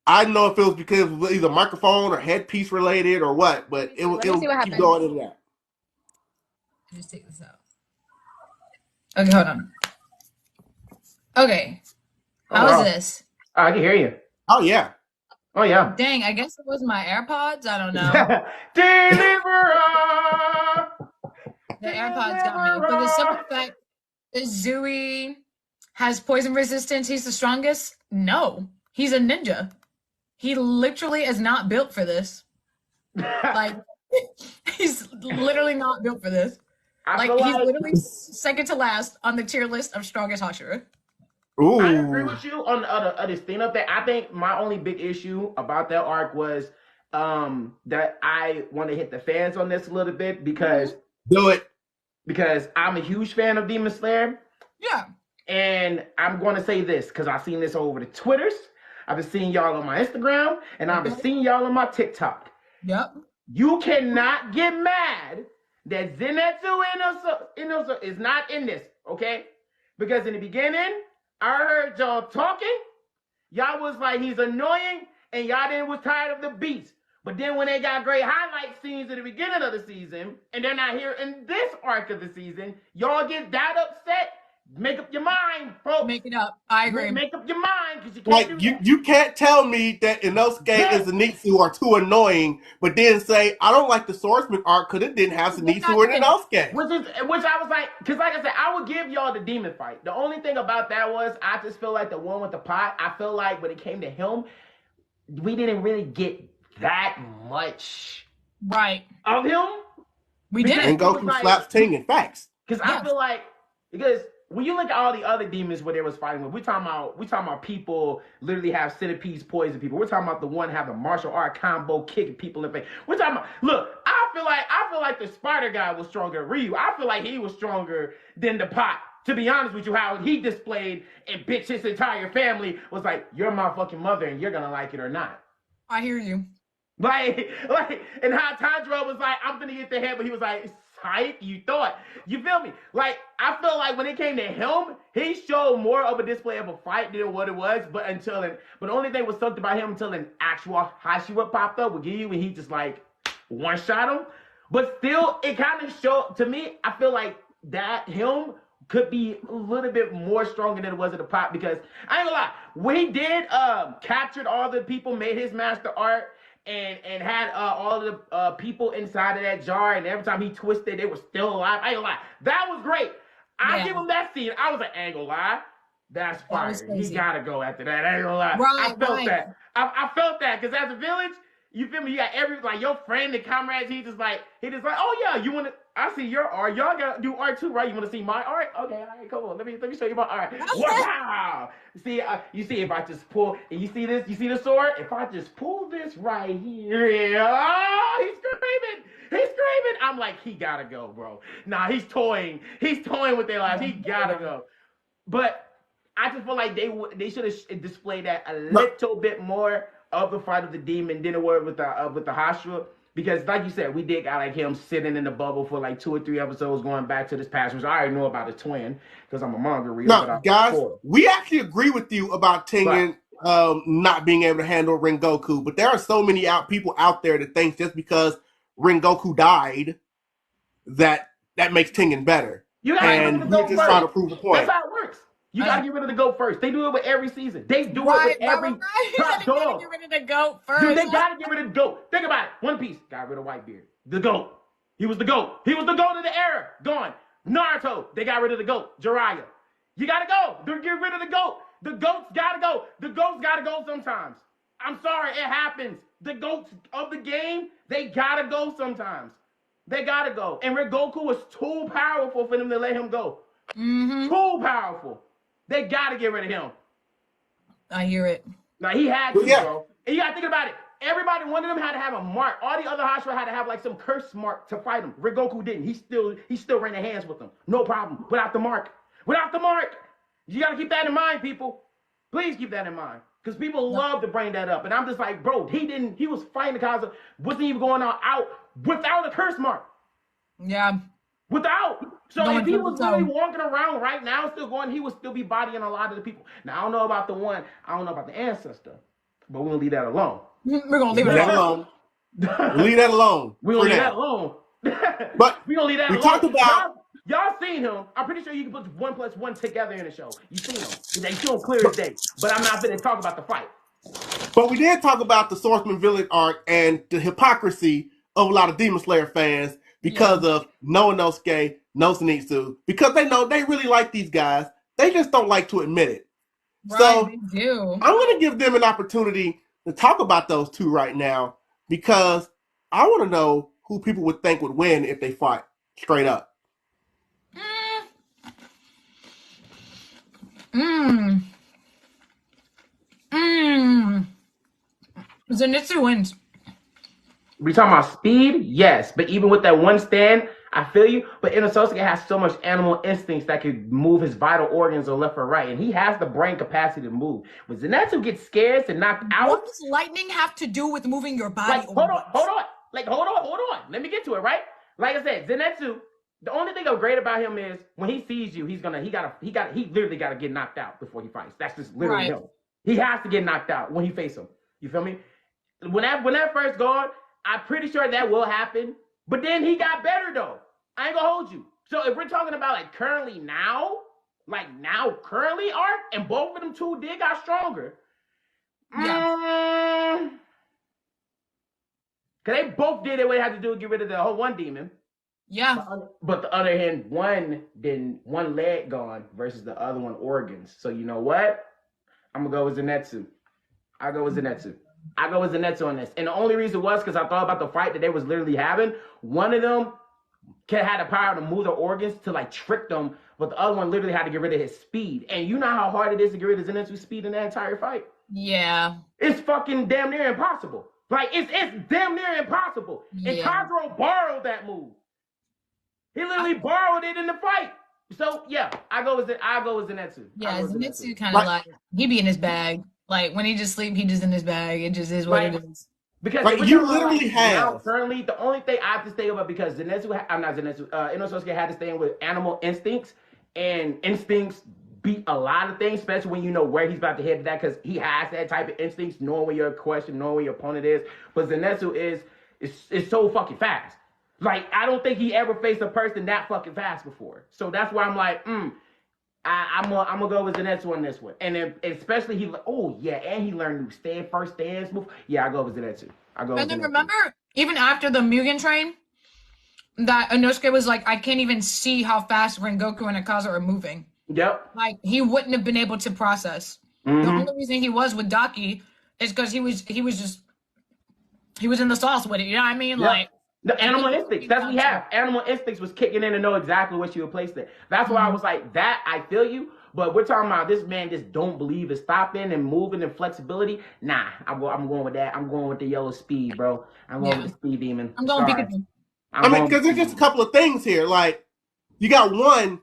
I don't know if it was because of either microphone or headpiece related or what, but it'll keep going in and out. Just take this out. Okay, hold on. Okay. How is this? I can hear you. Oh, yeah. Oh, yeah. Dang, I guess it was my AirPods. I don't know. Deliverer! The AirPods got me. For the simple fact that Zooey has poison resistance, he's the strongest? No. He's a ninja. He literally is not built for this. Like, he's literally not built for this. Like, he's literally second to last on the tier list of strongest Hashira. Ooh. I agree with you on this thing up there. I think my only big issue about that arc was that I want to hit the fans on this a little bit because do it. Because I'm a huge fan of Demon Slayer. Yeah. And I'm going to say this because I've seen this over the Twitters. I've been seeing y'all on my Instagram, and I've been seeing y'all on my TikTok. Yep. You cannot get mad that Zenitsu Inosuke is not in this, okay? Because in the beginning, I heard y'all talking. Y'all was like, he's annoying, and y'all then was tired of the beats. But then when they got great highlight scenes at the beginning of the season, and they're not here in this arc of the season, y'all get that upset. Make up your mind, folks. Make it up. I agree. Make up your mind because you can't do that. You can't tell me that Inosuke and Zenitsu are too annoying, but then say I don't like the Swordsman arc because it didn't have Zenitsu and Inosuke. Which I was like, because like I said, I would give y'all the demon fight. The only thing about that was I just feel like the one with the pot. I feel like when it came to him, we didn't really get that much of him. We didn't. And Goku slaps Ting in facts. Because I feel like when you look at all the other demons where they was fighting with, we talking about people literally have centipedes poison people. We're talking about the one have the martial art combo kicking people in the face. We're talking about I feel like the spider guy was stronger than Ryu. I feel like he was stronger than the pot. To be honest with you, how he displayed and bitch his entire family was like, you're my fucking mother and you're gonna like it or not. I hear you. Like, and how Tanjiro was like, I'm gonna get the head, but he was like, hype you thought. You feel me? Like, I feel like when it came to him, he showed more of a display of a fight than what it was. But the only thing was something about him until an actual Hashira popped up with Giyu, and he just like one shot him. But still, it kind of showed to me. I feel like that him could be a little bit more stronger than it was at the pop, because I ain't gonna lie, when he did captured all the people, made his master art, and had all of the people inside of that jar, and every time he twisted, they were still alive. I ain't gonna lie, that was great. I give him that scene. I was like, I ain't gonna lie, that's fire. He gotta go after that. I ain't gonna lie. I felt that. I felt that, because as a village, you feel me? You got like your friend, the comrades. He just like, oh yeah, you want to? I see your art. Y'all gotta do art too, right? You want to see my art? Okay, all right, come on. Let me show you my art. Wow. See, you see if I just pull, and you see this, you see the sword. If I just pull this right here, oh, he's screaming. I'm like, he gotta go, bro. Nah, he's toying with their lives. He gotta go. But I just feel like they should have displayed that a little bit more of the fight of the demon than it was with the Hashira, because like you said, we did got like him sitting in the bubble for like 2 or 3 episodes going back to this past, which I already know about a twin because I'm a manga reader. No, guys, we actually agree with you about Tengen not being able to handle Rengoku, but there are so many people out there that think just because Rengoku died that makes Tengen better. And we're just trying to prove a point. That's how it works. You gotta get rid of the GOAT first. They do it with every season. They do it with every top dog. Get rid of the GOAT first. Dude, they gotta get rid of the GOAT. Think about it. One Piece got rid of Whitebeard. The GOAT. He was the GOAT. He was the GOAT of the era. Gone. Naruto. They got rid of the GOAT. Jiraiya. You gotta go. They get rid of the GOAT. The GOAT's gotta go. The GOAT's gotta go sometimes. I'm sorry, it happens. The GOATs of the game, they gotta go sometimes. They gotta go. And Rengoku was too powerful for them to let him go. Mm-hmm. Too powerful. They gotta get rid of him. I hear it. Now he had to, bro. And you gotta think about it. Everybody, one of them had to have a mark. All the other Hashira had to have like some curse mark to fight him. Rengoku didn't. He still ran their hands with them. No problem. Without the mark. You gotta keep that in mind, people. Please keep that in mind. Because people love to bring that up. And I'm just like, bro, he was fighting the cause of, wasn't even going out without a curse mark. Yeah. Without. So if he was really walking around right now, still going, he would still be bodying a lot of the people. Now, I don't know about the ancestor, but we're going to leave that alone. We're going to leave it alone. Leave that alone. We're going to leave that alone. But we're going to leave that alone. We talked about... Y'all seen him. I'm pretty sure you can put 1 + 1 together in the show. You seen him. They show him clear as day. But I'm not going to talk about the fight. But we did talk about the Swordsman Village arc and the hypocrisy of a lot of Demon Slayer fans because of no Inosuke, no Zenitsu, because they know they really like these guys. They just don't like to admit it. Right, so they do. I'm going to give them an opportunity to talk about those two right now because I want to know who people would think would win if they fought straight up. Zenitsu wins. We talking about speed? Yes. But even with that one stand, I feel you. But Inosuke has so much animal instincts that could move his vital organs or left or right. And he has the brain capacity to move. When Zenitsu gets scared and knocked out. What does lightning have to do with moving your body? Like, hold on. Like, hold on. Let me get to it, right? Like I said, Zenitsu, the only thing that's great about him is when he sees you, he literally gotta get knocked out before he fights. That's just literally him. He has to get knocked out when he faces him. You feel me? When that first gone, I'm pretty sure that will happen. But then he got better though. I ain't gonna hold you. So if we're talking about like currently arc, and both of them two did got stronger. Yeah. Cause they both did what they had to do to get rid of the whole one demon. Yeah. But the other hand, one leg gone versus the other one organs. So you know what? I'm gonna go with Zenitsu. I go with Zenitsu on this. And the only reason was because I thought about the fight that they was literally having. One of them had the power to move their organs to like trick them, but the other one literally had to get rid of his speed. And you know how hard it is to get rid of Zenitsu's speed in that entire fight? Yeah. It's fucking damn near impossible. Like, it's damn near impossible. Yeah. And Tanjiro borrowed that move. He literally borrowed it in the fight. So, yeah, I go with Zenitsu. Yeah, Zenitsu kind of like, he be in his bag. Like, when he just sleep, he just in his bag. It just is what it is. Because Like, we're you talking about, literally like, now have. currently, the only thing I have to stay about, because I'm not Zenitsu, Inosuke had to stay in with animal instincts, and instincts beat a lot of things, especially when you know where he's about to head to that, because he has that type of instincts, knowing where your question, knowing where your opponent is. But Zenitsu is so fucking fast. Like, I don't think he ever faced a person that fucking fast before. So that's why I'm like, I'm gonna go with Zenitsu on this one, and then especially and he learned new first stance move. Yeah, I go with Zenitsu. And then remember, even after the Mugen Train, that Inosuke was like, I can't even see how fast Rengoku and Akaza are moving. Yep. Like, he wouldn't have been able to process. The only reason he was with Daki is because he was in the sauce with it. You know what I mean? Yep. Like, the animal instincts. That's what we have. Animal instincts was kicking in to know exactly what you would place there. That's why I was like, that I feel you. But we're talking about this man just don't believe in stopping and moving and flexibility. Nah, I'm going with that. I'm going with the yellow speed, bro. I'm going with the speed demon. I'm going Pikachu. I mean, because there's just a couple of things here. Like, you got one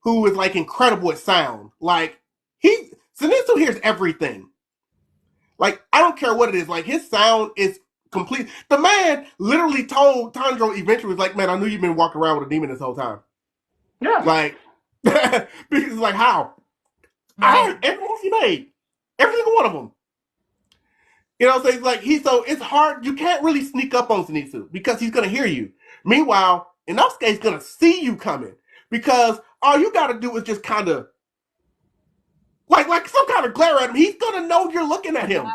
who is like incredible at sound. Like, Zenitsu hears everything. Like, I don't care what it is. Like, his sound is complete. The man literally told Tanjiro eventually, was like, man, I knew you've been walking around with a demon this whole time. Yeah. Like, because it's like, how? I heard every move he made. Every single one of them. You know, so it's like, it's hard. You can't really sneak up on Zenitsu because he's going to hear you. Meanwhile, Inosuke's going to see you coming because all you got to do is just kind of, like some kind of glare at him. He's going to know you're looking at him.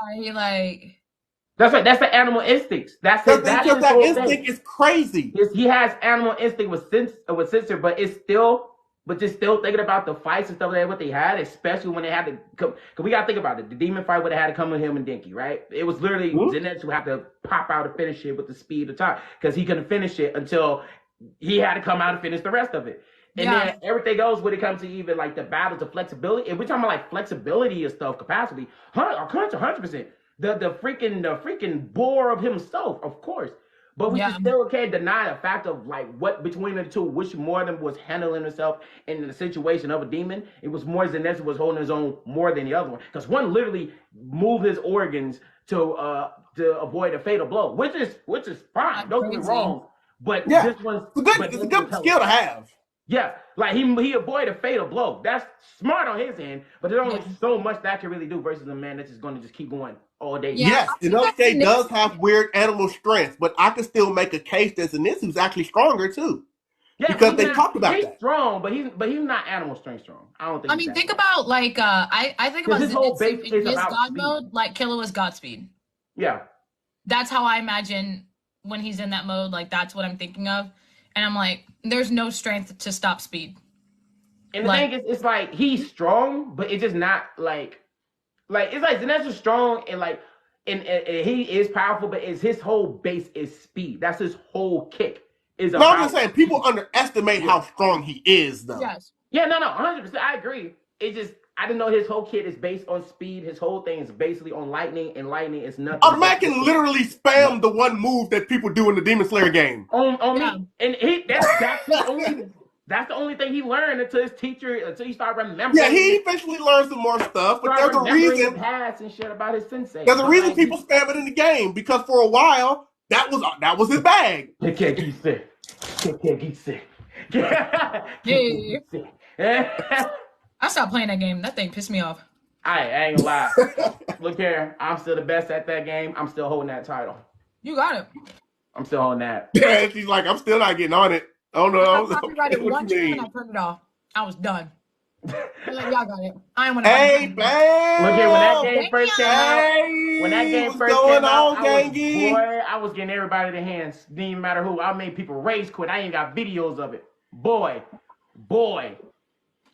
That's right. That's the animal instincts. That instinct is crazy. He has animal instinct with sensor, but just still thinking about the fights and stuff like that, what they had, especially when they had to come. Because we got to think about it. The demon fight would have had to come with him and Denki, right? It was literally Zenitsu had to pop out and finish it with the speed of time because he couldn't finish it until he had to come out and finish the rest of it. And then everything goes when it comes to even like the battles of flexibility. If we're talking about like flexibility and stuff, capacity, 100%. The freaking bore of himself, of course. But we still can't deny the fact of like what between the two, which more of them was handling himself in the situation of a demon. It was more Zenitsu was holding his own more than the other one. Because one literally moved his organs to avoid a fatal blow, which is fine. Don't get me wrong. But this one's it's a good skill to have. Yeah, like he avoided a fatal blow. That's smart on his end, but there's only so much that can really do versus a man that's just going to just keep going all day. Yes, Inosuke does have weird animal strength, but I can still make a case that Zenitsu's actually stronger too. Yeah, because they talked about that. He's strong, but he's not animal strength strong. I don't think. I mean, think about like I think about his whole base in is his about God speed. mode, like Killer was Godspeed. Yeah, that's how I imagine when he's in that mode. Like that's what I'm thinking of, and I'm like, there's no strength to stop speed. And the thing is, it's like he's strong, but it's just not like it's like Zenitsu's strong and like and he is powerful, but his whole base is speed. That's his whole kick. I'm just saying people underestimate how strong he is, though. Yes. Yeah, no, 100%. I agree. It just I didn't know his whole kit is based on speed. His whole thing is basically on lightning, and lightning is nothing. A man can literally spam the one move that people do in the Demon Slayer game. On me, and that's the only thing he learned until he started remembering. Yeah, he eventually learned some more stuff, but there's a reason. Past and shit about his sensei. There's a reason people spam it in the game because for a while that was his bag. I stopped playing that game. That thing pissed me off. I ain't gonna lie. Look here, I'm still the best at that game. I'm still holding that title. You got it. I'm still holding that. Yeah, she's like, I'm still not getting on it. Oh no! I copyrighted one time and I turned it off. I was done. Like, y'all got it. I ain't want to. Hey, bam! Look here, when that game first came out, I was getting everybody their hands. Didn't even matter who. I made people rage quit. I ain't got videos of it. Boy,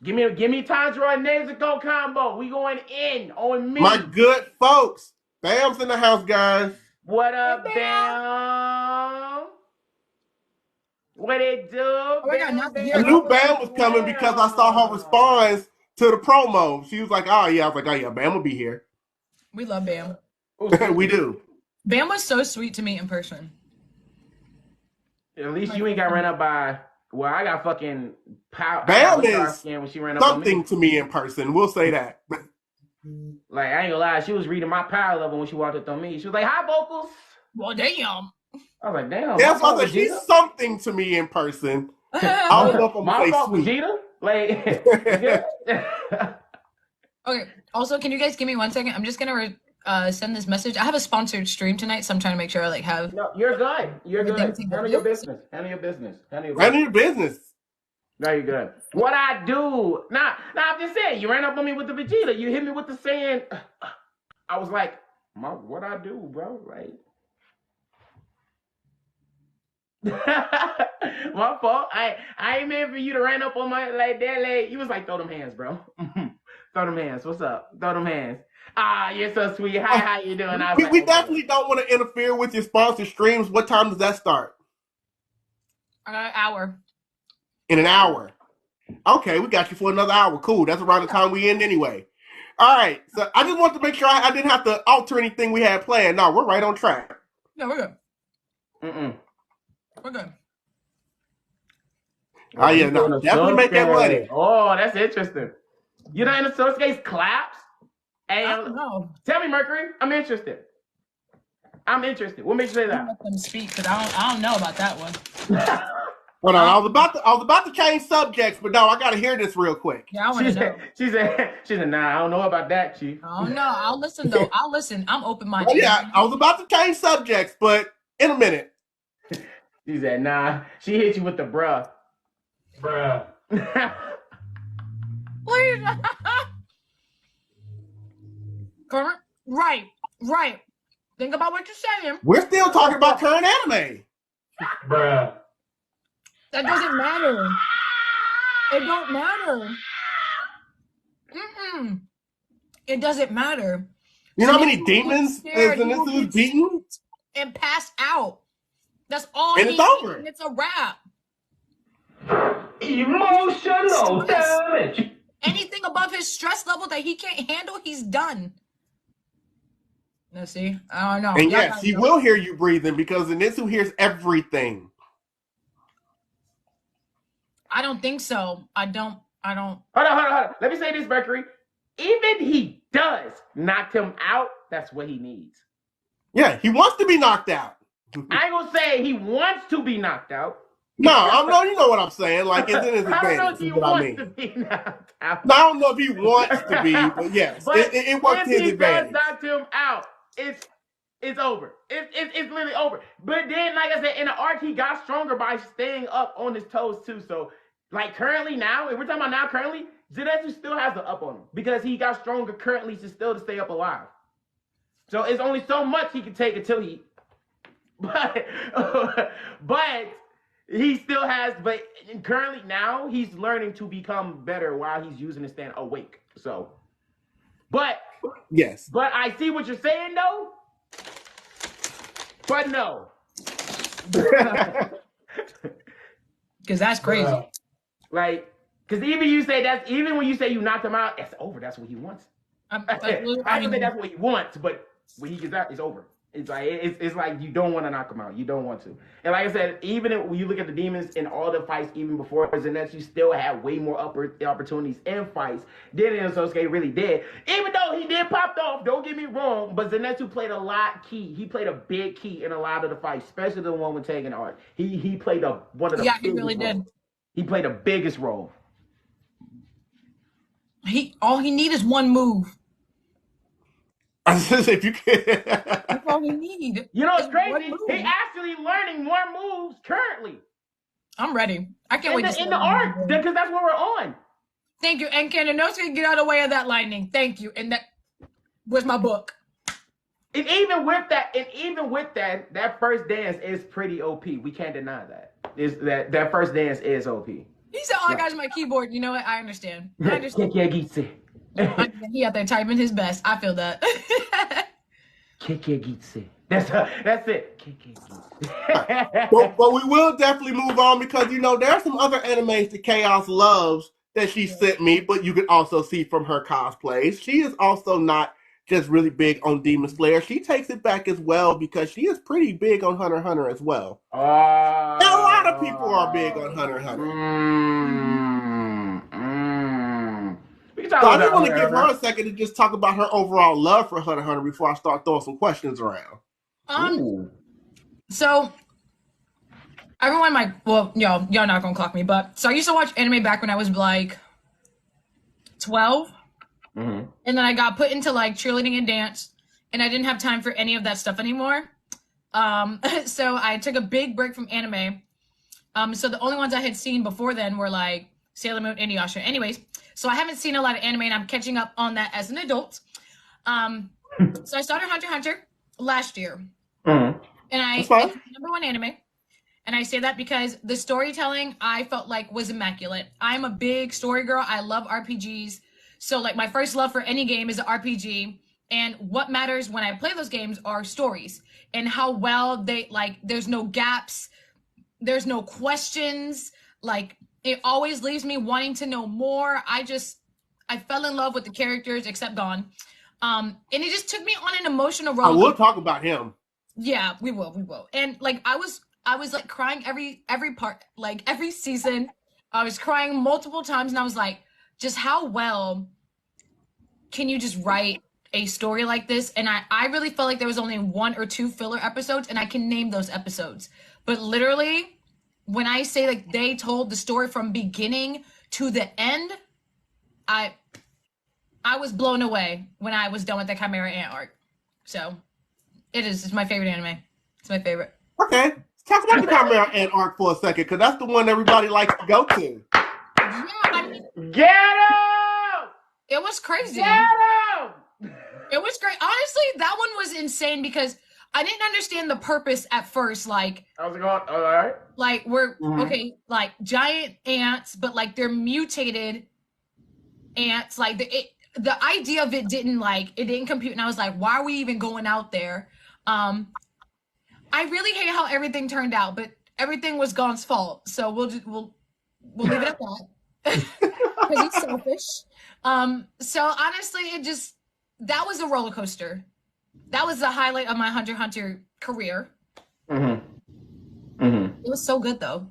give me Tanjiro and Nezuko combo. We going in on me. My good folks, Bam's in the house, guys. What up, Bam? What it do? I knew Bam was coming because I saw her response to the promo. She was like, oh yeah. I was like, oh yeah, Bam will be here. We love Bam. We do. Bam was so sweet to me in person. At least you ain't got ran up by, well, I got fucking power. Bam is when she ran up something to me in person. We'll say that. Like, I ain't gonna lie, she was reading my power level when she walked up on me. She was like, hi, vocals. Well, damn. I was like, damn. That's my why I fault, said she's Vegeta. something to me in person. I don't know if I'm My gonna fault, say sweet. Vegeta. Like, you good? Okay. Also, can you guys give me 1 second? I'm just gonna send this message. I have a sponsored stream tonight, so I'm trying to make sure I like have. No, you're good. You're good. Everything Handle your business. Handle your business. Handle your Run business. your business. No, you're good. What I do? Nah, I'm just saying. You ran up on me with the Vegeta. You hit me with the saying. I was like, what I do, bro? Like, my fault. I ain't meant for you to ran up on my like that. Like, you was like, throw them hands, bro. Throw them hands. What's up? Throw them hands. Ah, you're so sweet. Hi, how you doing? I was We, like, we okay. definitely don't want to interfere with your sponsored streams. What time does that start? Hour. In an hour. Okay, we got you for another hour. Cool. That's around the time we end anyway. All right. So I just wanted to make sure I didn't have to alter anything we had planned. No, we're right on track. No, we're good. Mm-mm. We're good. Oh, yeah, no. Definitely make that money. Oh, that's interesting. You know, in the Sasuke's claps? I And don't know. tell me, Mercury, I'm interested. I'm interested. What makes you say I'm that? let them speak because I don't know about that one. Hold on, I was about to change subjects, but no, I gotta hear this real quick. Yeah, I want to know. She said, nah, I don't know about that, Chief. I don't know. I'll listen though. I'll listen. I'm open-minded. Well, yeah, I was about to change subjects, but in a minute. She said, nah. She hit you with the bruh. Bruh. Please. Current? Right. Think about what you're saying. We're still talking about current anime. Bruh. That doesn't matter. It don't matter. Mm-mm. It doesn't matter. You know how many demons scared, Zenitsu was beaten? And passed out. That's all And he it's over. needs, and it's a wrap. Emotional damage. Anything above his stress level that he can't handle, he's done. Now see, I don't know. And yes, he will hear you breathing because Zenitsu hears everything. I don't think so. I don't. Hold on. Let me say this, Mercury. Even he does knock him out, that's what he needs. Yeah, he wants to be knocked out. I ain't gonna say he wants to be knocked out. No, you know what I'm saying. Like, it's in his I don't know if advantage, he is what I wants mean. to be knocked out. No, I don't know if he wants to be, but yes, it works to his advantage. If he does knock him out, it's over. It's literally over. But then, like I said, in the arc, he got stronger by staying up on his toes too. So, like currently now, if we're talking about now currently, Zenitsu still has the up on him because he got stronger currently to stay up alive. So it's only so much he can take until he. But he still has. But currently now he's learning to become better while he's using his stand awake. So, but yes. But I see what you're saying though. But no. Because that's crazy. Like, because even when you say you knocked him out, it's over. That's what he wants. I can say that's what he wants, but when he gets out, it's over. It's like you don't want to knock him out. You don't want to. And like I said, even when you look at the demons in all the fights, even before Zenitsu still had way more opportunities in fights than Inosuke really did. Even though he did pop off, don't get me wrong, but Zenitsu played a lot key. He played a big key in a lot of the fights, especially the one with Tegan Art. He played one of the he really did. He played the biggest role. All he need is one move. If you can. That's all we need. You know, it's crazy. He actually learning more moves currently. I'm ready. I can't wait to see in the arc because that's what we're on. Thank you. And can Inosuke get out of the way of that lightning? Thank you. And that was my book. And even with that, that first dance is pretty OP. We can't deny that. That first dance is OP. He said, "Oh, I got my keyboard." You know what? I understand. He out there typing his best. I feel that. That's it. But we will definitely move on because there are some other animes that Chaos loves that she sent me, but you can also see from her cosplays. She is also not just really big on Demon Slayer. She takes it back as well because she is pretty big on Hunter x Hunter as well. And a lot of people are big on Hunter x Hunter. So I just want to give her a second to just talk about her overall love for Hunter x Hunter before I start throwing some questions around. So everyone might, well, y'all not gonna clock me, but so I used to watch anime back when I was like 12, Mm-hmm. and then I got put into like cheerleading and dance, and I didn't have time for any of that stuff anymore. So I took a big break from anime. So the only ones I had seen before then were like Sailor Moon, Inuyasha. Anyways, so I haven't seen a lot of anime, and I'm catching up on that as an adult. So I started Hunter x Hunter last year, Mm-hmm. and That's fine. it's the #1 anime. And I say that because the storytelling I felt like was immaculate. I'm a big story girl. I love RPGs. So like my first love for any game is an RPG. And what matters when I play those games are stories and how well they like there's no gaps, there's no questions. Like it always leaves me wanting to know more. I fell in love with the characters except Gon. And it just took me on an emotional I roller will coaster. talk about him. Yeah, we will. And like I was like crying every part, like every season. I was crying multiple times and I was like, just how well can you just write a story like this? And I really felt like there was only 1 or 2 filler episodes, and I can name those episodes. But literally, when I say like they told the story from beginning to the end, I was blown away when I was done with the Chimera Ant arc. So it's my favorite anime. It's my favorite. Okay, let's talk about the Chimera Ant arc for a second, because that's the one everybody likes to go to. Yeah, I mean, Get him! it was crazy. Get him! It was great. Honestly, that one was insane because I didn't understand the purpose at first. Like, How's it going? All right. like we're Mhm. okay, like giant ants, but like they're mutated ants. Like the idea of it didn't compute, and I was like, why are we even going out there? I really hate how everything turned out, but everything was Gon's fault. So we'll leave it at that because he's selfish. So honestly, that was a roller coaster. That was the highlight of my Hunter x Hunter career. Mm-hmm. Mm-hmm. It was so good though.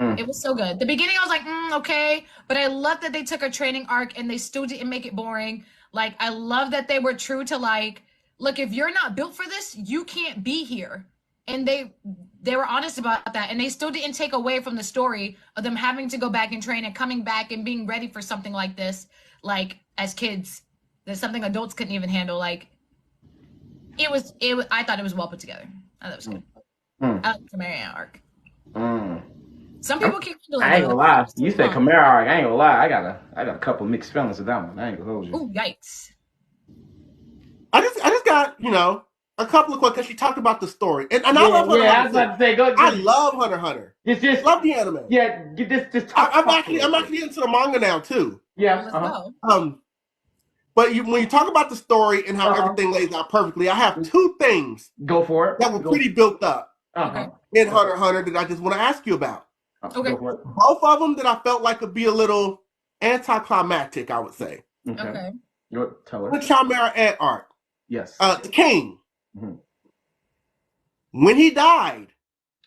Mm. It was so good. The beginning, I was like, okay, but I love that they took a training arc and they still didn't make it boring. Like, I love that they were true to like, look, if you're not built for this, you can't be here. And they were honest about that, and they still didn't take away from the story of them having to go back and train and coming back and being ready for something like this. Like as kids, there's something adults couldn't even handle. Like it was. I thought it was well put together. I thought it was good. Mm. I like the Marianne arc. Mm. Some people keep handling I ain't it. gonna lie. You said Chimera arc. I ain't gonna lie. I got a couple mixed feelings with that one. I ain't gonna hold you. Oh yikes! I just got, a couple of questions, because she talked about the story. And I Yeah, love Hunter yeah. I x was about Hunter. to say, go. I love Hunter x Hunter. Just Love the anime. yeah. Just talk. I'm actually into the manga now too. Yeah. Let's Uh-huh. go. But when you talk about the story and how Uh-huh. everything lays out perfectly, I have 2 things Go for it. that were pretty built up Uh-huh. in Hunter x Hunter that I just want to ask you about. Okay. Go for it. Both of them that I felt like could be a little anticlimactic, I would say. Okay. You tell her. The Chimera Ant arc. Yes. The king. Mhm. When he died,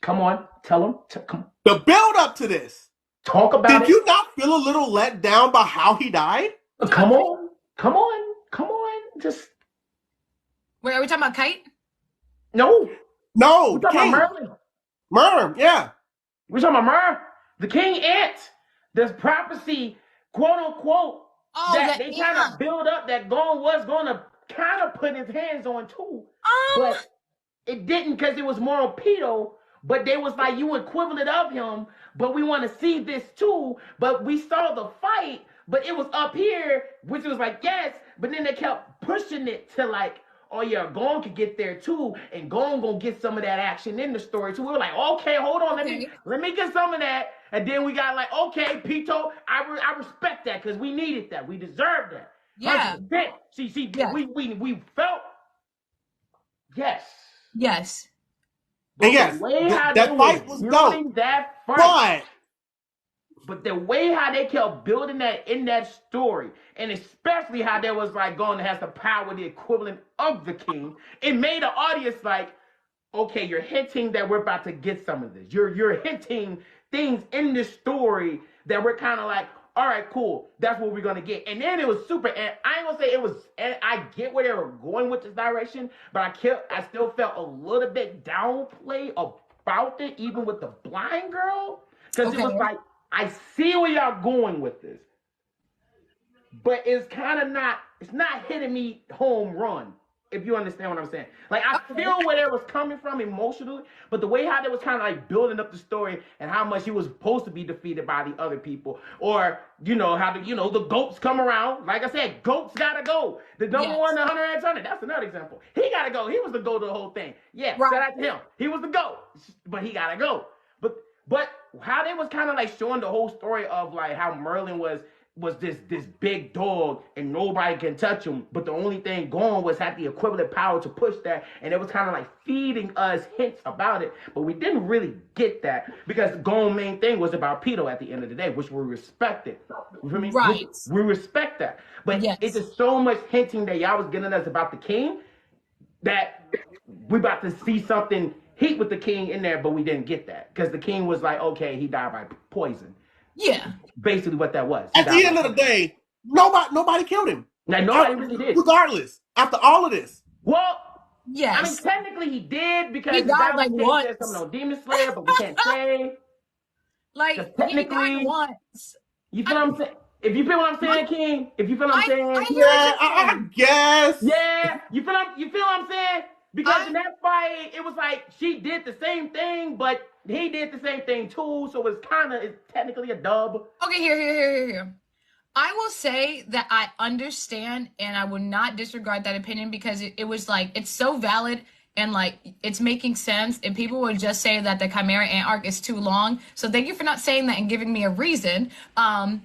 Come on. Tell him. Come. the build up to this, Talk about did it. you not feel a little let down by how he died? Come on. Come on. Come on. Just Wait, are we talking about Kite? no. No, We're the talking king. about Merlin. Murder, yeah. We're talking about Mer. The king ant. There's prophecy, quote unquote, Oh, that the they kind ant. of build up that Gon was going to kind of put his hands on too. But it didn't, because it was more pedo. But they was like, you equivalent of him, but we want to see this too. But we saw the fight, but it was up here, which was like, yes. But then they kept pushing it to like, oh yeah, Gon could get there too, and Gon gonna get some of that action in the story too. We were like, okay, hold on, let me get some of that. And then we got like, okay, Pito, I respect that, because we needed that, we deserved that. Yeah. 100%. See, Yeah. we felt, yes. Yes. But And yes, the way how that they fight was was building dope. that fight, But but the way how they kept building that in that story, and especially how there was like Gon has the power, the equivalent of the king, it made the audience like, okay, you're hinting that we're about to get some of this. You're hinting things in this story that we're kind of like, all right, cool. That's what we're gonna get. And then it was super. And I ain't gonna say it was. And I get where they were going with this direction, but I still felt a little bit downplay about it, even with the blind girl, because it was like, I see where y'all going with this, but it's kind of not. It's not hitting me home run. If you understand what I'm saying, like I feel where it was coming from emotionally, but the way how they was kind of like building up the story and how much he was supposed to be defeated by the other people, or how the goats come around. Like I said, goats gotta go. The number one, the Hunter x Hunter. That's another example. He gotta go. He was the goat of the whole thing. Yeah, shout out to him. He was the goat, but he gotta go. But how they was kind of like showing the whole story of like how Merlin was this big dog and nobody can touch him, but the only thing going was had the equivalent power to push that, and it was kind of like feeding us hints about it, but we didn't really get that because Gon's main thing was about Peter at the end of the day, which we respected. You feel me? Right. We respect that, but it's just so much hinting that y'all was getting us about the king that we about to see something heat with the king in there, but we didn't get that because the king was like, okay, he died by poison. Yeah. Basically what that was. At the end of the day, nobody killed him. Like, nobody really did. Regardless, after all of this. Well, yes. I mean, technically he did because he died like once. There's something on Demon Slayer, but we can't say. Like, technically, he died once. You feel what I'm saying? If you feel what I'm saying, King? If you feel what I'm saying? I guess. Yeah, you feel what I'm saying? Because in that fight, it was like she did the same thing, but he did the same thing too. So it's technically a dub. Okay, here. I will say that I understand and I would not disregard that opinion because it was like, it's so valid and like it's making sense. And people would just say that the Chimera Ant arc is too long. So thank you for not saying that and giving me a reason. I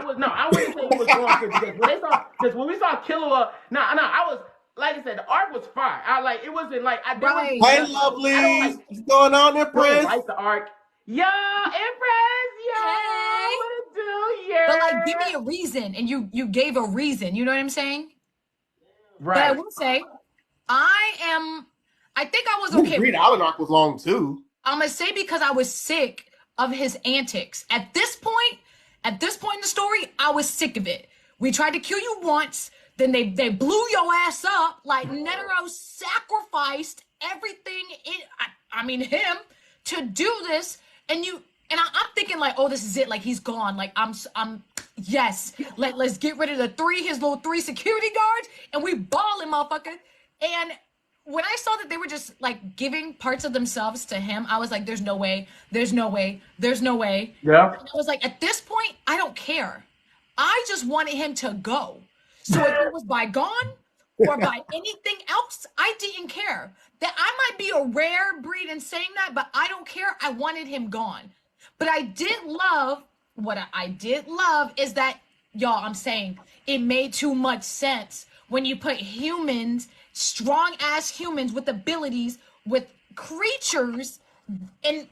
wouldn't say it was wrong because when we saw Killua, I was. Like I said, the arc was fire. It wasn't like I didn't. Hey, lovely, what's going on, Empress? I don't like the arc. Yo, Empress, hey. What it do? Yeah. But like, give me a reason, and you gave a reason. You know what I'm saying? Right. But I will say, I think I was okay. Green Island arc was long too. I'm gonna say because I was sick of his antics. At this point in the story, I was sick of it. We tried to kill you once. Then they blew your ass up. Like Netero sacrificed everything him to do this. And I'm thinking like, oh, this is it. Like he's gone. Like yes. Let's get rid of his little 3 security guards, and we ball him, motherfucker. And when I saw that they were just like giving parts of themselves to him, I was like, there's no way. Yeah. And I was like, at this point, I don't care. I just wanted him to go. So if it was by Gon or by anything else, I didn't care. That I might be a rare breed in saying that, but I don't care. I wanted him gone. But what I did love is that, y'all, I'm saying it made too much sense when you put humans, strong ass humans with abilities, with creatures, and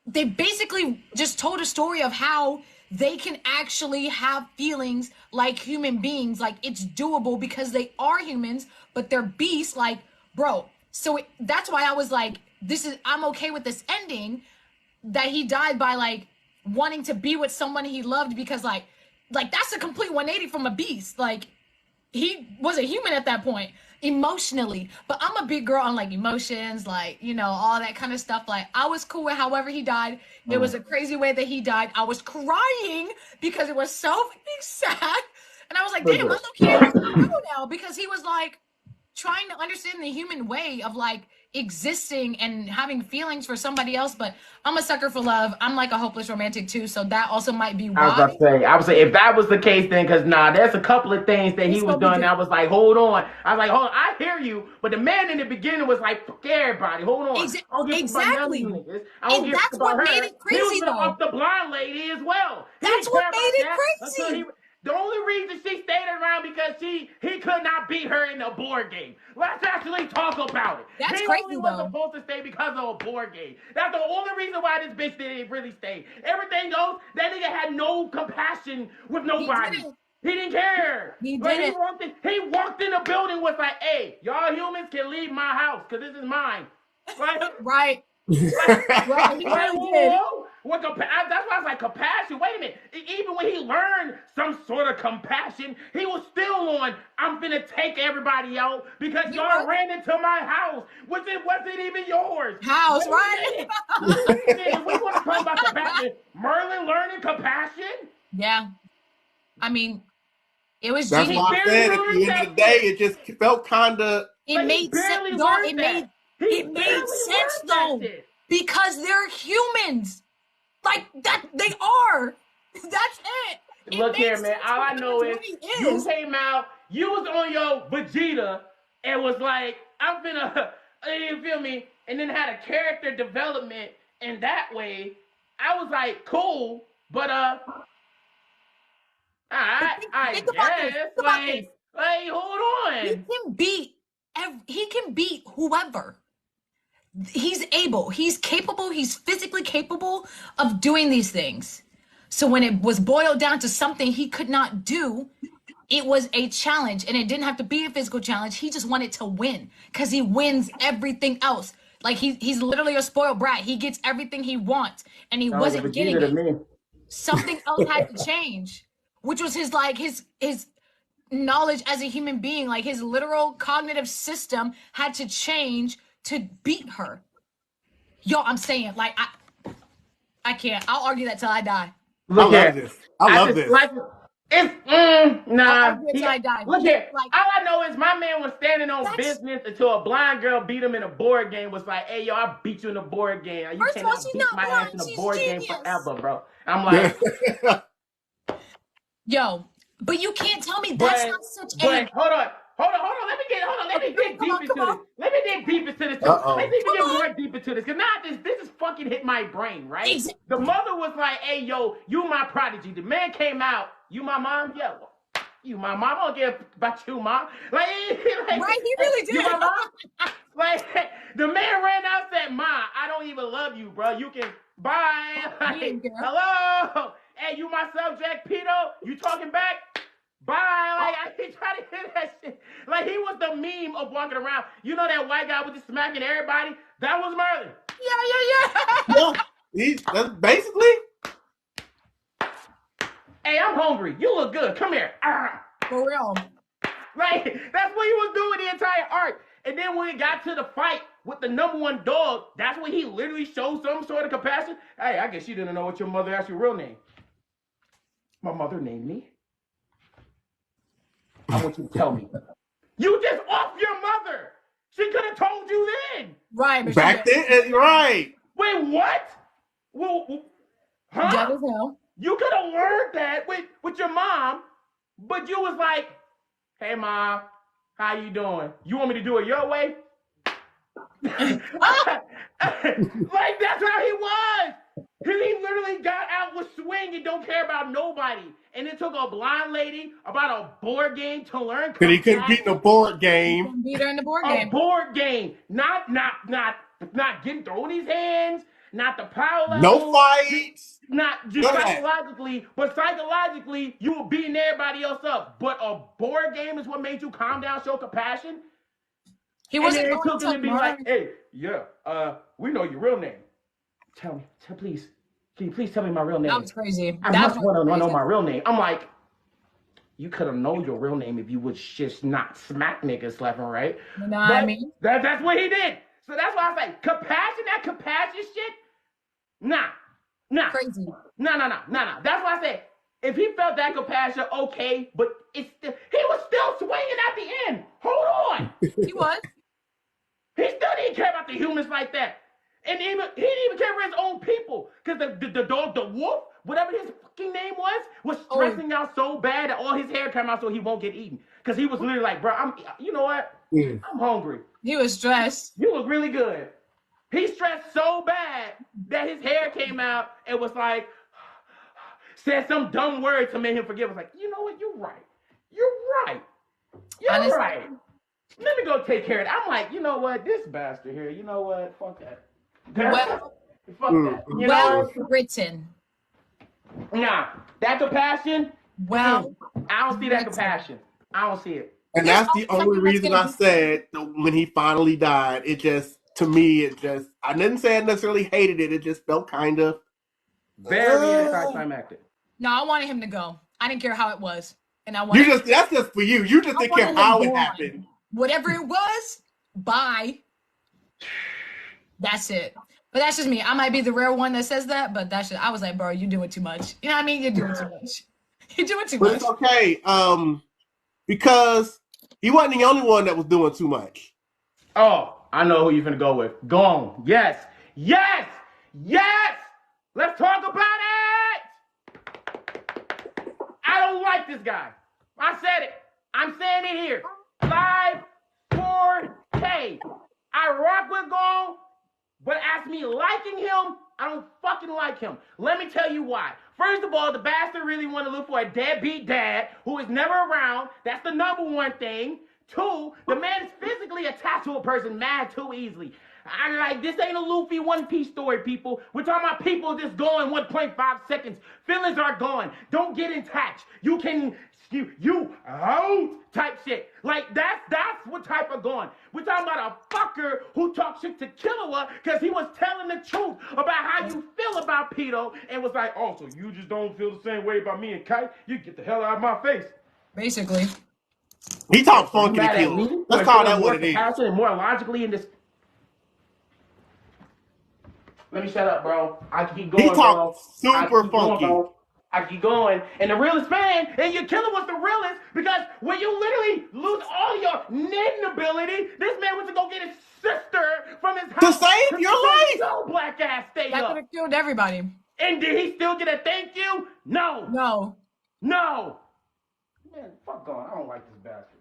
they basically just told a story of how they can actually have feelings like human beings. Like it's doable because they are humans, but they're beasts. Like, bro. So that's why I was like, I'm okay with this ending, that he died by like wanting to be with someone he loved, because like that's a complete 180 from a beast. Like he was a human at that point emotionally, but I'm a big girl on like emotions, like, all that kind of stuff. Like I was cool with however he died. It was a crazy way that he died. I was crying because it was so fucking sad. And I was like, damn, I'm okay now, because he was like trying to understand the human way of like existing and having feelings for somebody else. But I'm a sucker for love. I'm like a hopeless romantic too, so that also might be why. I would say if that was the case, then because there's a couple of things that he was doing. I was like, hold on. I hear you, but the man in the beginning was like, fuck everybody, hold on. Exactly. And that's what made it crazy, though. Off the blind lady as well. That's what made it crazy. The only reason she stayed around because he could not beat her in a board game. Let's actually talk about it. That's he crazy, only was supposed to stay because of a board game. That's the only reason why this bitch didn't really stay. Everything else, that nigga had no compassion with nobody. He didn't care. He didn't. He walked in the building with like, hey, y'all humans can leave my house because this is mine. Right? Right. Right. He really did. That's why I was like, compassion. Wait a minute. Even when he learned some sort of compassion, he was still on, I'm finna take everybody out because y'all ran into my house, which it wasn't even yours. House, right? Wait a minute. We want to talk about compassion. Merlin learning compassion? Yeah. I mean, it was That's genius. why I said at the end of the day, it just felt kind of. It made sense, though. It made sense, though, because they're humans. Like that, they are. That's it. Look here, man. All I know is you came out, you was on your Vegeta, and was like, I'm finna, you feel me? And then had a character development in that way. I was like, cool, but I guess, like, hold on. He can beat whoever. He's able, he's capable, he's physically capable of doing these things. So when it was boiled down to something he could not do, it was a challenge, and it didn't have to be a physical challenge. He just wanted to win because he wins everything else. Like he's literally a spoiled brat. He gets everything he wants, and he wasn't getting it. Something else had to change, which was his knowledge as a human being. Like his literal cognitive system had to change to beat her. Yo, I'm saying, like, I can't. I'll argue that till I die. Look I love this. I love this. Like, nah. Till I die. Look here. All I know is my man was standing on business until a blind girl beat him in a board game. Was like, hey, yo, I beat you in a board game. You cannot beat my ass in a board game forever, bro. I'm like, yo, but you can't tell me that's not such a. Hold on. Let me dig deep into this. Let me dig deep into this. Let me get more deep into this. Because now this is fucking hit my brain, right? Exactly. The mother was like, hey, yo, you my prodigy. The man came out, you my mom? Yeah, you my mom. I don't care about you, mom. Like right, he really did. You my mom? Like, the man ran out and said, Ma, I don't even love you, bro. You can, bye. Like, hello? Hey, you my subject, Peter? You talking back? Bye. Like, I ain't trying to hear that shit. Like, he was the meme of walking around. You know that white guy with the smacking everybody? That was Merlin. Yeah. That's basically. Hey, I'm hungry. You look good. Come here. For real. Like, that's what he was doing the entire arc. And then when it got to the fight with the #1 dog, that's when he literally showed some sort of compassion. Hey, I guess you didn't know what your mother asked your real name. My mother named me. I want you to tell me. You just off your mother. She could have told you then. Right. Back then, right. Wait, what? Well, huh? That is hell. You could have learned that with your mom, but you was like, hey, Mom, how you doing? You want me to do it your way? Like, that's how he was. He literally got out with swing and don't care about nobody. And it took a blind lady about a board game to learn. But he couldn't beat in a board game. He beat her in the board game. A board game. Not getting thrown in his hands. Not the power level. No fights. Not just psychologically, but psychologically, you were beating everybody else up. But a board game is what made you calm down, show compassion. He wasn't going to be like, hey, we know your real name. Tell me, please. Can you please tell me my real name? That was crazy. I must want to know my real name. I'm like, you could have known your real name if you would just not smack niggas left and right. You know what I mean? That's what he did. So that's why I say, that compassion shit, nah. Crazy. No. That's why I say, if he felt that compassion, okay, but he was still swinging at the end. Hold on. He was. He still didn't care about the humans like that. And he didn't even care for his own people. Because the dog, the wolf, whatever his fucking name was stressing out so bad that all his hair came out so he won't get eaten. Because he was literally like, bro, you know what? I'm hungry. He was stressed. You look really good. He stressed so bad that his hair came out and was like, said some dumb word to make him forgive. I was like, you know what? You're right. Honestly, right. Let me go take care of it. I'm like, you know what? This bastard here, you know what? Fuck that. Fuck that. You know? Written. Nah, that compassion. Well, I don't see that compassion. I don't see it. And that's the only reason I said when he finally died, it just, to me, I didn't say I necessarily hated it. It just felt kind of Very anticlimactic. No, I wanted him to go. I didn't care how it was. And I wanted that's just for you. You just didn't care how it gone. happened. Whatever it was, bye. That's it. But that's just me. I might be the rare one that says that, but that's just, I was like, bro, you're doing too much. You know what I mean? You're doing too much. You're doing too much. But it's okay. Because he wasn't the only one that was doing too much. Oh, I know who you're gonna go with. Go on. Yes. Yes. Yes. Let's talk about it. I don't like this guy. I said it. I'm saying it here. Live 4K. I rock with Gong, but as me liking him, I don't fucking like him. Let me tell you why. First of all, the bastard really want to look for a deadbeat dad who is never around. That's the number one thing. Two, the man is physically attached to a person mad too easily. I like this ain't a Luffy One Piece story, people. We're talking about people just going 1.5 seconds. Feelings are gone. Don't get attached. You can type shit. Like that's what type of going. We're talking about a fucker who talked shit to Killua because he was telling the truth about how you feel about Pito and was like, oh, so you just don't feel the same way about me and Kite? You get the hell out of my face. Basically. He talked funky to Killua. Let's call that what it is. And more logically in this. Let me shut up, bro. I can keep going. He talked super funky. I keep going. And the realest fan, and your killer was the realest because when you literally lose all your nin ability, this man went to go get his sister from his house. To save your life. No black ass stay That up. could have killed everybody. And did he still get a thank you? No. No. No. Man, fuck on. I don't like this bastard.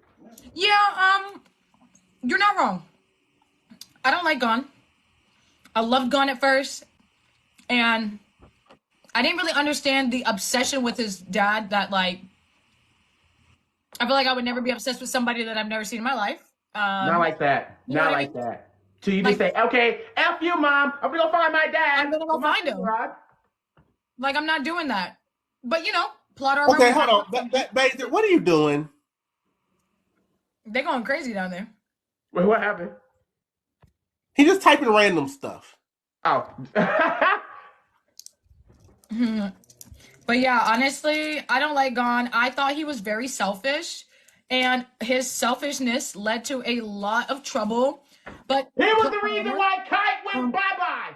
Yeah, you're not wrong. I don't like Gon. I loved Gon at first, and I didn't really understand the obsession with his dad that, like, I feel like I would never be obsessed with somebody that I've never seen in my life. Not like that. Not like that. So you just Like- say, okay, F you, mom. I'm gonna go find my dad. I'm gonna go find him. Like, I'm not doing that. But, you know, plot armor. Okay, hold on. Baser, what are you doing? They're going crazy down there. Wait, what happened? He just typing random stuff. Oh. But yeah, honestly, I don't like Gon. I thought he was very selfish, and his selfishness led to a lot of trouble. But he was the reason why Kite went bye-bye.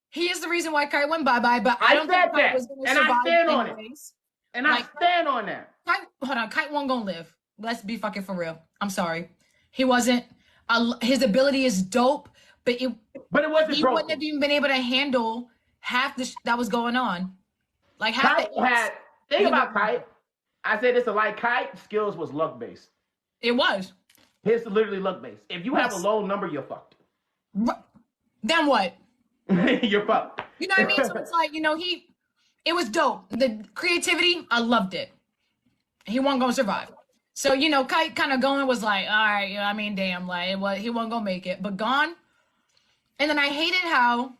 He is the reason why Kite went bye-bye, but I don't think Kite was going to survive. And I stand on anyways. it. And I stand on that. Kite wasn't going to live. Let's be fucking for real. I'm sorry. He wasn't. His ability is dope, but it wasn't. He wouldn't have even been able to handle half the that was going on. Like half think about Kite. I say this a like Kite skills was luck based. It was. His literally luck based. If you have a low number, you're fucked. Then what? You're fucked. You know what I mean? So it's like, you know, it was dope. The creativity, I loved it. He wasn't gonna survive. So, you know, Kite kind of going was like, all right, you know, I mean, damn, like he wasn't gonna make it. But Gon. And then I hated how,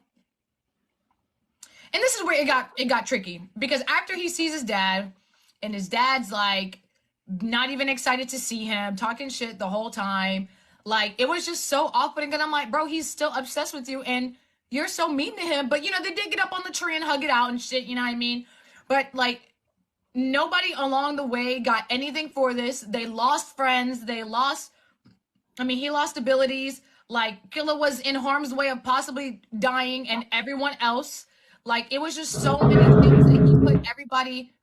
and this is where it got tricky, because after he sees his dad, and his dad's like not even excited to see him, talking shit the whole time, like it was just so off-putting. And I'm like, bro, he's still obsessed with you, and you're so mean to him. But you know, they did get up on the tree and hug it out and shit. You know what I mean? But like, nobody along the way got anything for this. They lost friends. He lost abilities. Like, Killer was in harm's way of possibly dying, and everyone else. Like, it was just so many things that he put everybody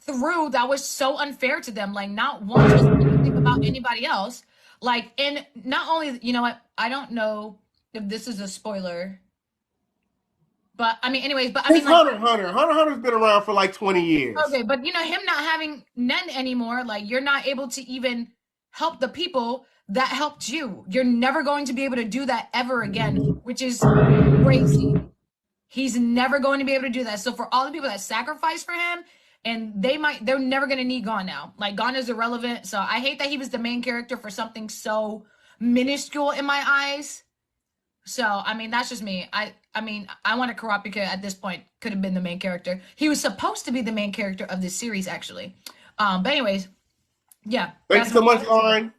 through that was so unfair to them. Like, not once was anything about anybody else. Like, and not only, you know what, I don't know if this is a spoiler. But, I mean, anyways, but I mean, Hunter Hunter's been around for like 20 years. Okay, but, you know, him not having Nen anymore, like, you're not able to even help the people that helped you. You're never going to be able to do that ever again, which is crazy. He's never going to be able to do that. So for all the people that sacrificed for him, and they're never going to need Gon now. Like, Gon is irrelevant. So I hate that he was the main character for something so minuscule in my eyes. So, I mean, that's just me. I mean, I want to Kurapika at this point could have been the main character. He was supposed to be the main character of this series, actually. But anyways, yeah. Thank you so much, Lauren.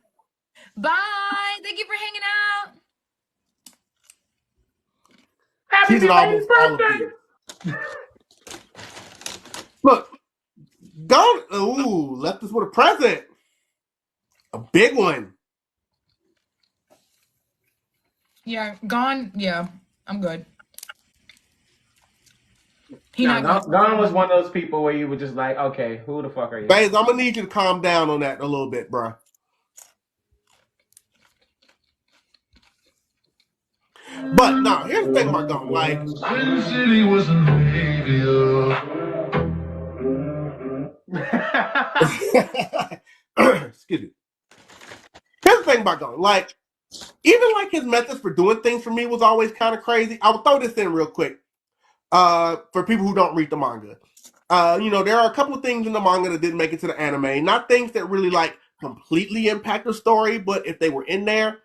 Bye. Thank you for hanging out. Happy belated birthday. Look, Gon. Ooh, left us with a present. A big one. Yeah, gone. Yeah, I'm good. He Now, not going. Gon was one of those people where you were just like, okay, who the fuck are you? Baze, I'm gonna need you to calm down on that a little bit, bro. But no, here's the thing about Gon. Like, Sin City was a excuse me. Here's the thing about Gon. Like, even like his methods for doing things for me was always kind of crazy. I will throw this in real quick. For people who don't read the manga. There are a couple of things in the manga that didn't make it to the anime. Not things that really like completely impact the story, but if they were in there,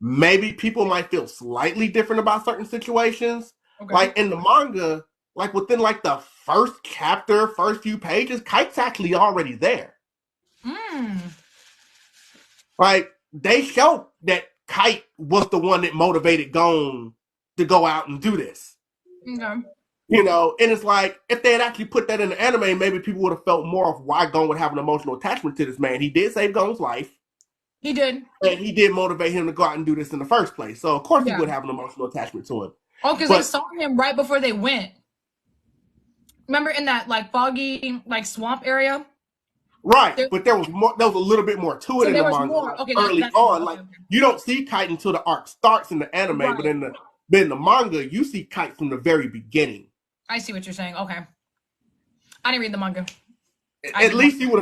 maybe people might feel slightly different about certain situations. Okay. Like in the manga, like within like the first chapter, first few pages, Kite's actually already there. Like they show that Kite was the one that motivated Gon to go out and do this. Okay. And it's like, if they had actually put that in the anime, maybe people would have felt more of why Gon would have an emotional attachment to this man. He did save Gon's life. He did. And he did motivate him to go out and do this in the first place. So, of course, he would have an emotional attachment to him. Oh, because they saw him right before they went. Remember in that, like, foggy, like, swamp area? Right. But there was more. There was a little bit more to it in the manga. More. Okay, early on. Like, you don't see Kite until the arc starts in the anime, but in the manga, you see Kite from the very beginning. I see what you're saying. Okay. I didn't read the manga. At least people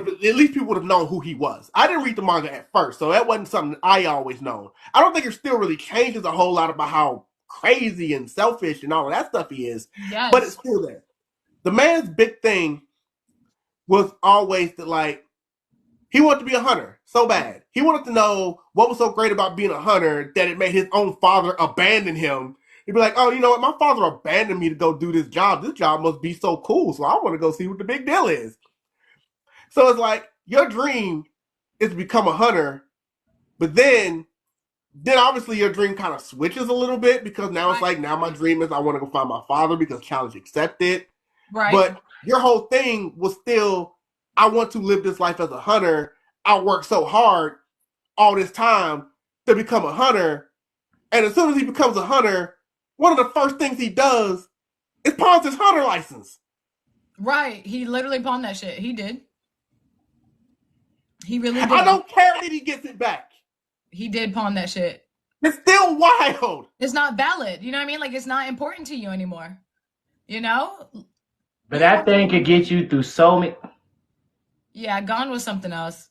would have known who he was. I didn't read the manga at first, so that wasn't something I always known. I don't think it still really changes a whole lot about how crazy and selfish and all of that stuff he is. Yes. But it's still there. The man's big thing was always that, like, he wanted to be a hunter so bad. He wanted to know what was so great about being a hunter that it made his own father abandon him. He'd be like, oh, you know what? My father abandoned me to go do this job. This job must be so cool, so I want to go see what the big deal is. So it's like, your dream is to become a hunter, but then obviously your dream kind of switches a little bit because now it's like, now my dream is I want to go find my father because challenge accepted. Right. But your whole thing was still, I want to live this life as a hunter. I worked so hard all this time to become a hunter. And as soon as he becomes a hunter, one of the first things he does is pawns his hunter license. Right. He literally pawned that shit. He did. He really did. I don't care that he gets it back. He did pawn that shit. It's still wild. It's not valid. You know what I mean? Like, it's not important to you anymore. You know? But that thing could get you through so many. Yeah, Gon was something else.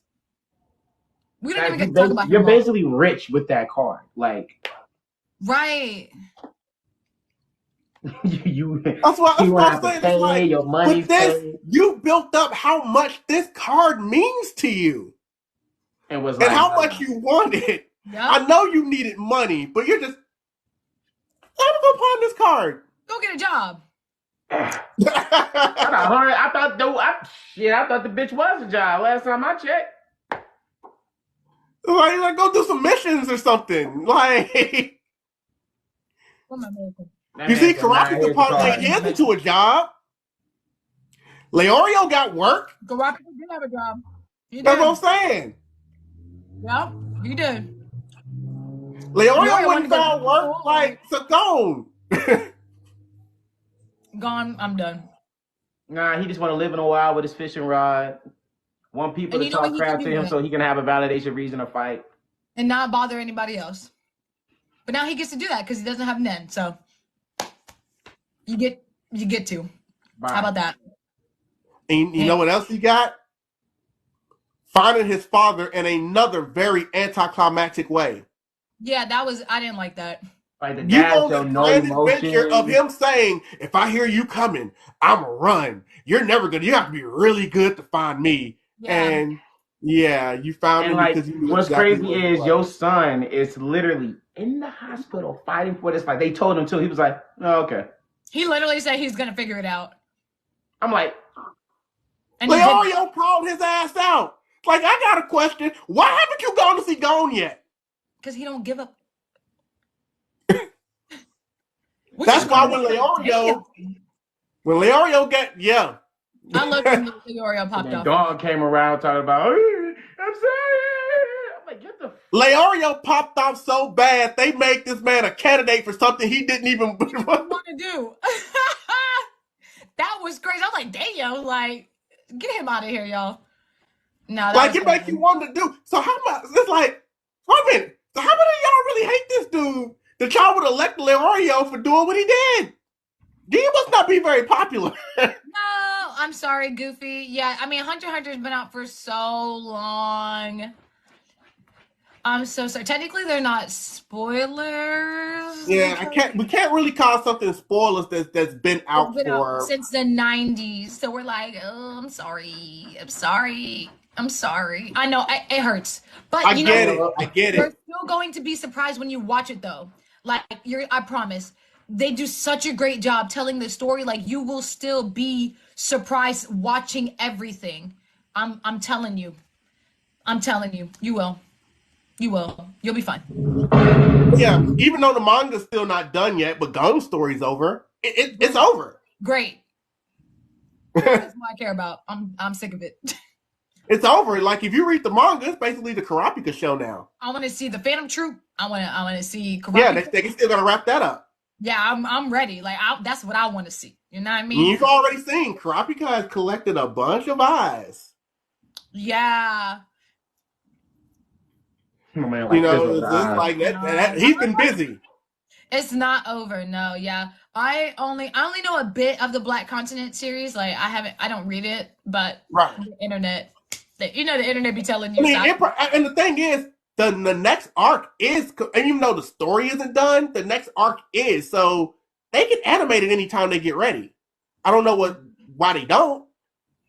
We don't even get to talk about him. You're basically rich with that card. Like. Right. That's what I'm saying. Pay, like, your money with this, you built up how much this card means to you. And how much you wanted. Yep. I know you needed money, but you're just, I'm gonna go pawn this card. Go get a job. I thought the bitch was a job last time I checked. Like go do some missions or something. Like, you see, Karaki's supposed to answer to a job. Leorio got work. Karaki did have a job. That's what I'm saying. Yep, he did. Leorio went and found work. Like, so gone. Gone. I'm done. Nah, he just want to live in a wild with his fishing rod. Want people to talk crap to him so he can have a validation reason to fight. And not bother anybody else. But now he gets to do that because he doesn't have Nen. So you get to. Bye. How about that? And you know what else he got? Finding his father in another very anticlimactic way. Yeah, I didn't like that. Like the dad showed no emotion. Of him saying, if I hear you coming, I'ma run. You have to be really good to find me. Yeah. And yeah, you found him because you knew what's crazy is your son is literally in the hospital fighting for this fight. They told him to. He was like, oh, okay. He literally said he's gonna figure it out. I'm like, Leorio called his ass out. Like, I got a question. Why haven't you gone to see Gon yet? Because he don't give up. That's why when Leorio I love when the Leorio And popped then off. Dawn came around talking about, "Oh, I'm sorry." I'm like, get the Leorio popped off so bad, they made this man a candidate for something he didn't even want to do. That was crazy. I was like, damn, like, get him out of here, y'all. No, that like was it makes you want to do. So how much? It's like, wait a minute. So how many of y'all really hate this dude that y'all would elect Leorio for doing what he did? He must not be very popular. No, I'm sorry, Goofy. Yeah, I mean, Hunter x Hunter's been out for so long. I'm so sorry. Technically, they're not spoilers. Yeah, we can't really call something spoilers that's been out It's been for out since the 90s. So we're like, oh, I'm sorry. I know it hurts, but I get it. you're still going to be surprised when you watch it, though. Like I promise, they do such a great job telling the story. Like you will still be surprised watching everything. I'm telling you, you will. You'll be fine. Yeah, even though the manga's still not done yet, but Gung's story's over. It's over. Great. That's what I care about. I'm sick of it. It's over. Like if you read the manga, it's basically the Karapika show now. I want to see the Phantom Troop. I want to see Karate. Yeah, they still gotta wrap that up. Yeah, I'm ready. Like that's what I want to see. You know what I mean? You've already seen Karapika has collected a bunch of eyes. Yeah. Oh, man, You know, it's just like that. He's been busy. It's not over. No, yeah. I only know a bit of the Black Continent series. Like I don't read it, but Right. the internet, the internet be telling you. I mean, and the thing is, the next arc is, and even though the story isn't done, the next arc is. So they can animate it anytime they get ready. I don't know why they don't.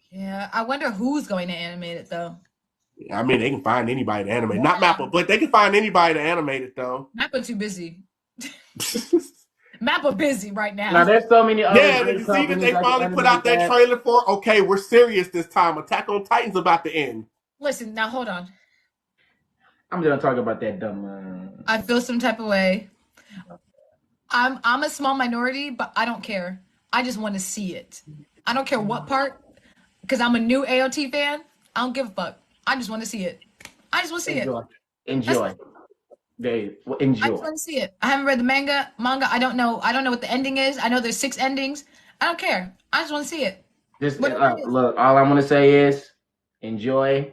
Yeah, I wonder who's going to animate it though. I mean, they can find anybody to animate. Not Mappa, but they can find anybody to animate it though. Mappa too busy. Mappa busy right now. Now there's so many other. Yeah, did you see that they finally put out that trailer for? Okay, we're serious this time. Attack on Titan's about to end. Listen, now hold on. I'm gonna talk about that dumb. I feel some type of way. I'm a small minority, but I don't care. I just want to see it. I don't care what part, because I'm a new AOT fan. I don't give a fuck. I just want to see it. I just want to see it. Enjoy. They enjoy. I just want to see it. I haven't read the manga. I don't know what the ending is. I know there's 6 endings. I don't care. I just want to see it. Just look. All I'm gonna say is enjoy,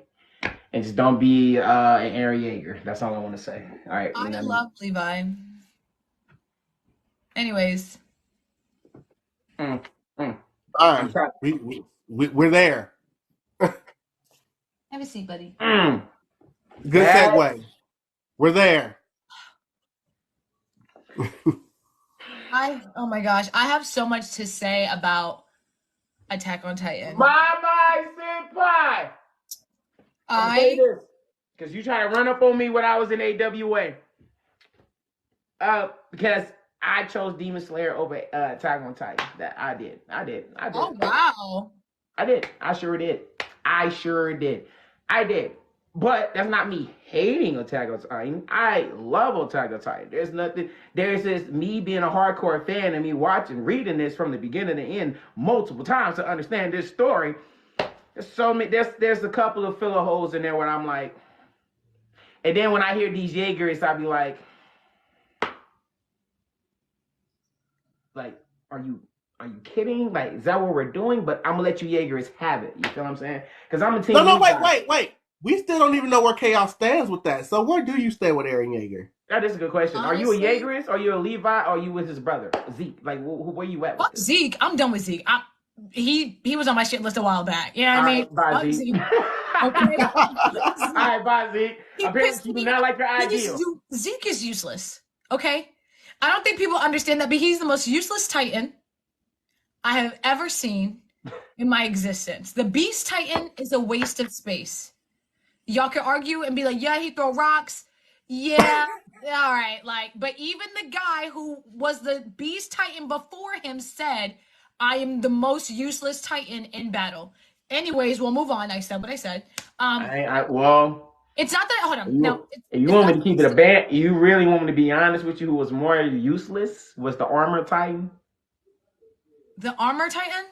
and just don't be an Aaron Yeager. That's all I want to say. All right. I love Levi. Anyways. All right, we're there. Have a seat, buddy. Good segue. We're there. Oh my gosh, I have so much to say about Attack on Titan. My senpai. Because you try to run up on me when I was in AWA. Because I chose Demon Slayer over Attack on Titan. That I did. Oh wow. I did. I sure did. But that's not me hating Attack on Titan. I love Attack on Titan. There's this me being a hardcore fan and me reading this from the beginning to end multiple times to understand this story. There's a couple of filler holes in there where I'm like, and then when I hear these Jaegerists, I'll be like, are you kidding? Like, is that what we're doing? But I'm gonna let you Jaegerists have it. You feel what I'm saying? Because I'm a team. No, wait. We still don't even know where Chaos stands with that. So where do you stand with Eren Yeager? That is a good question. Honestly, are you a Jaegerist? Are you a Levi? Or are you with his brother Zeke? Like, where you at? Fuck Zeke. I'm done with Zeke. He was on my shit list a while back. You know what I mean? Bye, Zeke. Okay. All right, bye, Zeke. Apparently, you do not like your ideal. Zeke is useless. Okay, I don't think people understand that, but he's the most useless Titan I have ever seen in my existence. The Beast Titan is a waste of space. Y'all can argue and be like, yeah, he throw rocks. Yeah, all right. But even the guy who was the Beast Titan before him said, I am the most useless Titan in battle. Anyways, we'll move on. I said what I said. It's not that. Hold on. You want me to keep it a band? You really want me to be honest with you? Who was more useless was the Armor Titan? The Armor Titan?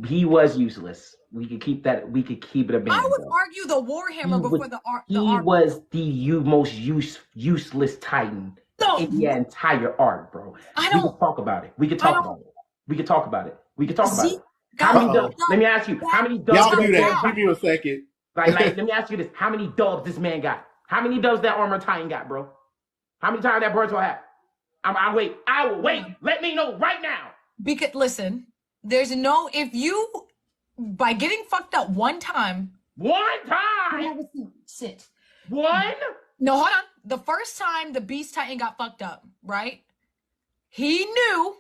He was useless. We could keep that. We could keep it I abandoned. would though. argue the Warhammer before the He arc. was the most useless Titan in the entire arc, bro. I We don't. could talk about it. We could I talk don't- about it. We could talk about it. We could talk about it. Zeke How got many dubs? fucked Let me up. ask you. How many dubs? Y'all did do that that. man Give me a second. like, let me ask you this. How many dubs this man got? How many dubs that armor Titan got, bro? How many times that birds will have? I will wait. Let me know right now. Because listen, there's no if you by getting fucked up one time. Sit. One? No, hold on. The first time the Beast Titan got fucked up, right? He knew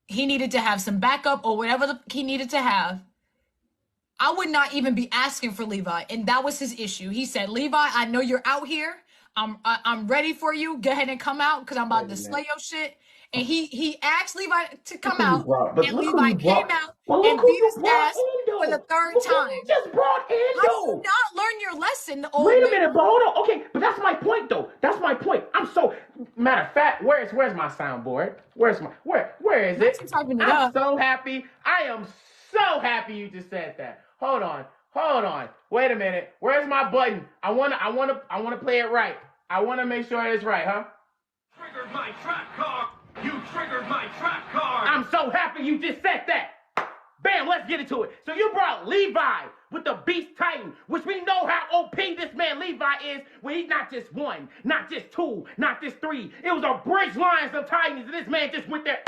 he needed to have some backup or whatever he needed to have. I would not even be asking for Levi, and that was his issue. He said, "Levi, I know you're out here. I'm ready for you. Go ahead and come out because I'm about to slay your shit." And he asked Levi to come out, and Levi came out and beat his ass for the third time. You just brought in, How do you not learn your lesson, old Wait a man? minute, but hold on. Okay, but that's my point, though. That's my point. I'm so matter of fact. Where's my soundboard? Where is it? Typing it I'm up. so happy. I am so happy you just said that. Hold on. Wait a minute. Where's my button? I wanna play it right. I wanna make sure it's right, huh? Triggered my trap card. You triggered my trap card. I'm so happy you just said that. Bam, let's get into it. So you brought Levi with the Beast Titan, which we know how OP this man Levi is when he's not just one, not just two, not just three. It was a bridge lines of Titans, and this man just went there.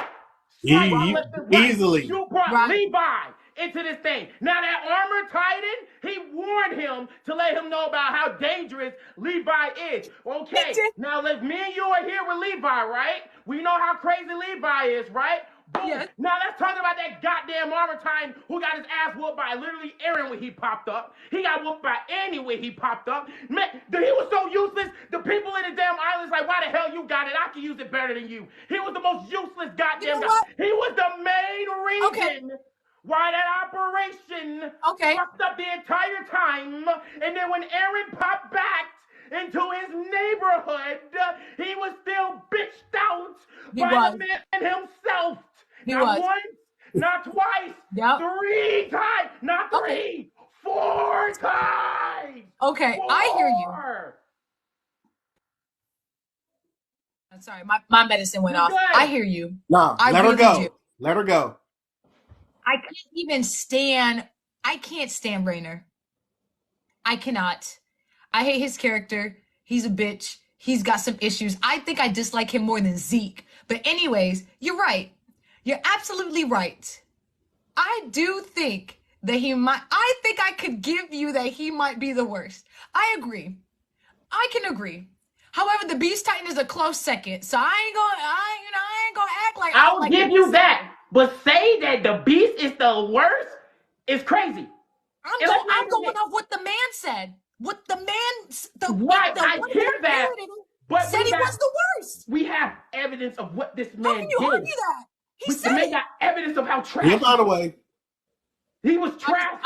Easily. You brought Levi into this thing. Now that armor Titan, he warned him to let him know about how dangerous Levi is. Okay, now me and you are here with Levi, right? We know how crazy Levi is, right? Boom. Yes. Now let's talk about that goddamn armor Titan who got his ass whooped by literally Eren when he popped up. He got whooped by Annie when he popped up. Man, he was so useless. The people in the damn islands like, why the hell you got it? I can use it better than you. He was the most useless goddamn guy. He was the main reason why that operation fucked up the entire time. And then when Eren popped back into his neighborhood, he was still bitched out by the man himself. Not once, not twice, 3 times, not 3, 4 times. Okay, 4. I hear you. I'm sorry, my medicine went off. I hear you. Nah, let her go. Let her go. I can't stand Rainer. I cannot. I hate his character. He's a bitch. He's got some issues. I think I dislike him more than Zeke. But anyways, you're right. You're absolutely right. I do think that I think I could give you that he might be the worst. I agree. I can agree. However, the Beast Titan is a close second. So I ain't gonna act like I'll give you that. But say that the Beast is the worst is crazy. I'm going off what the man said. What the man, I hear that. But said he was the worst. We have evidence of what this man did. How can you argue that? The man got evidence of how trash. Yeah, by the way. He was trash.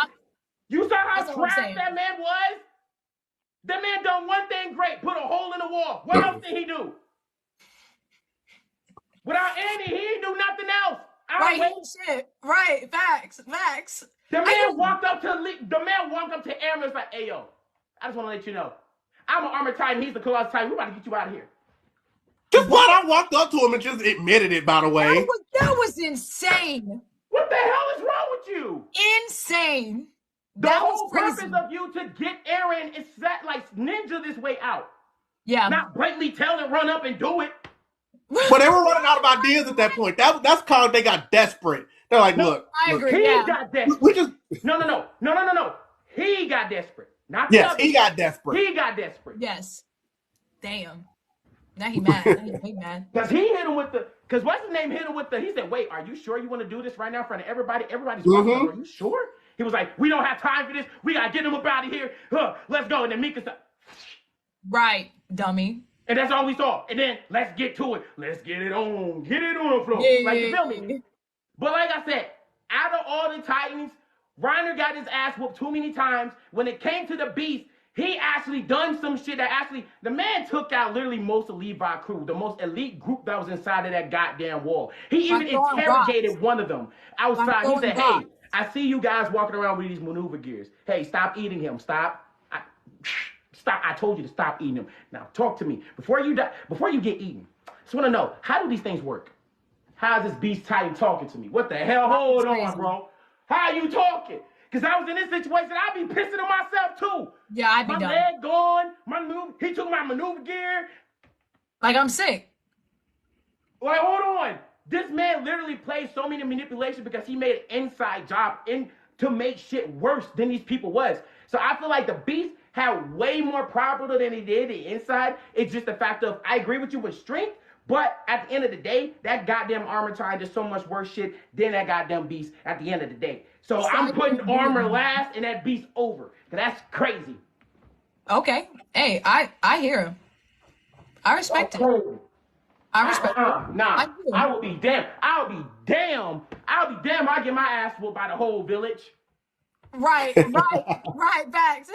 You saw how trash that man was? That man done one thing great, put a hole in the wall. What else did he do? Without Annie, he didn't do nothing else. Right, facts. The man walked up to Eren and was like, hey, yo, I just want to let you know. I'm an armor Titan. He's the Colossus Titan. We're about to get you out of here. Just what? I walked up to him and just admitted it, by the way. That was insane. What the hell is wrong with you? Insane. The whole purpose of you to get Eren is that like ninja this way out. Yeah. Not blatantly tell him run up and do it. But they were running out of ideas at that point. That's called they got desperate. They're like, look. I agree. He got desperate. No. He got desperate. Not the yes, other. he got desperate. He got desperate. Yes. Damn. Now he mad. Now he big mad. Because he hit him with the. Because what's his name hit him with the. He said, "Wait, are you sure you want to do this right now in front of everybody? Everybody's watching. Are you sure?" He was like, "We don't have time for this. We gotta get him up out of here. Let's go." And then Mika said, "Right, dummy." And that's all we saw. And then let's get to it. Let's get it on. Get it on the floor. Yeah. Like, you feel me? But like I said, out of all the Titans, Reiner got his ass whooped too many times. When it came to the Beast, He actually done some shit that actually, the man took out literally most of Levi crew, the most elite group that was inside of that goddamn wall. He even interrogated one of them outside. He said, hey, I see you guys walking around with these maneuver gears. Hey, stop eating him. Stop. Stop. I told you to stop eating him. Now talk to me. Before you die, before you get eaten, I just want to know, how do these things work? How's this beast Titan talking to me? What the hell? Hold on, bro. How are you talking? Because I was in this situation, I'd be pissing on myself too. Yeah, I'd be done. My leg gone. He took my maneuver gear. Like, I'm sick. Like, hold on. This man literally played so many manipulations because he made an inside job to make shit worse than these people was. So I feel like the beast had way more propaganda than he did the inside. It's just the fact of, I agree with you with strength, but at the end of the day, that goddamn armor time did so much worse shit than that goddamn beast at the end of the day. So I'm putting armor last and that beast over. Cause that's crazy. Okay. Hey, I hear him. I respect it. I respect it. Nah, I will be damn. I'll be damn. I get my ass whooped by the whole village. Right, facts.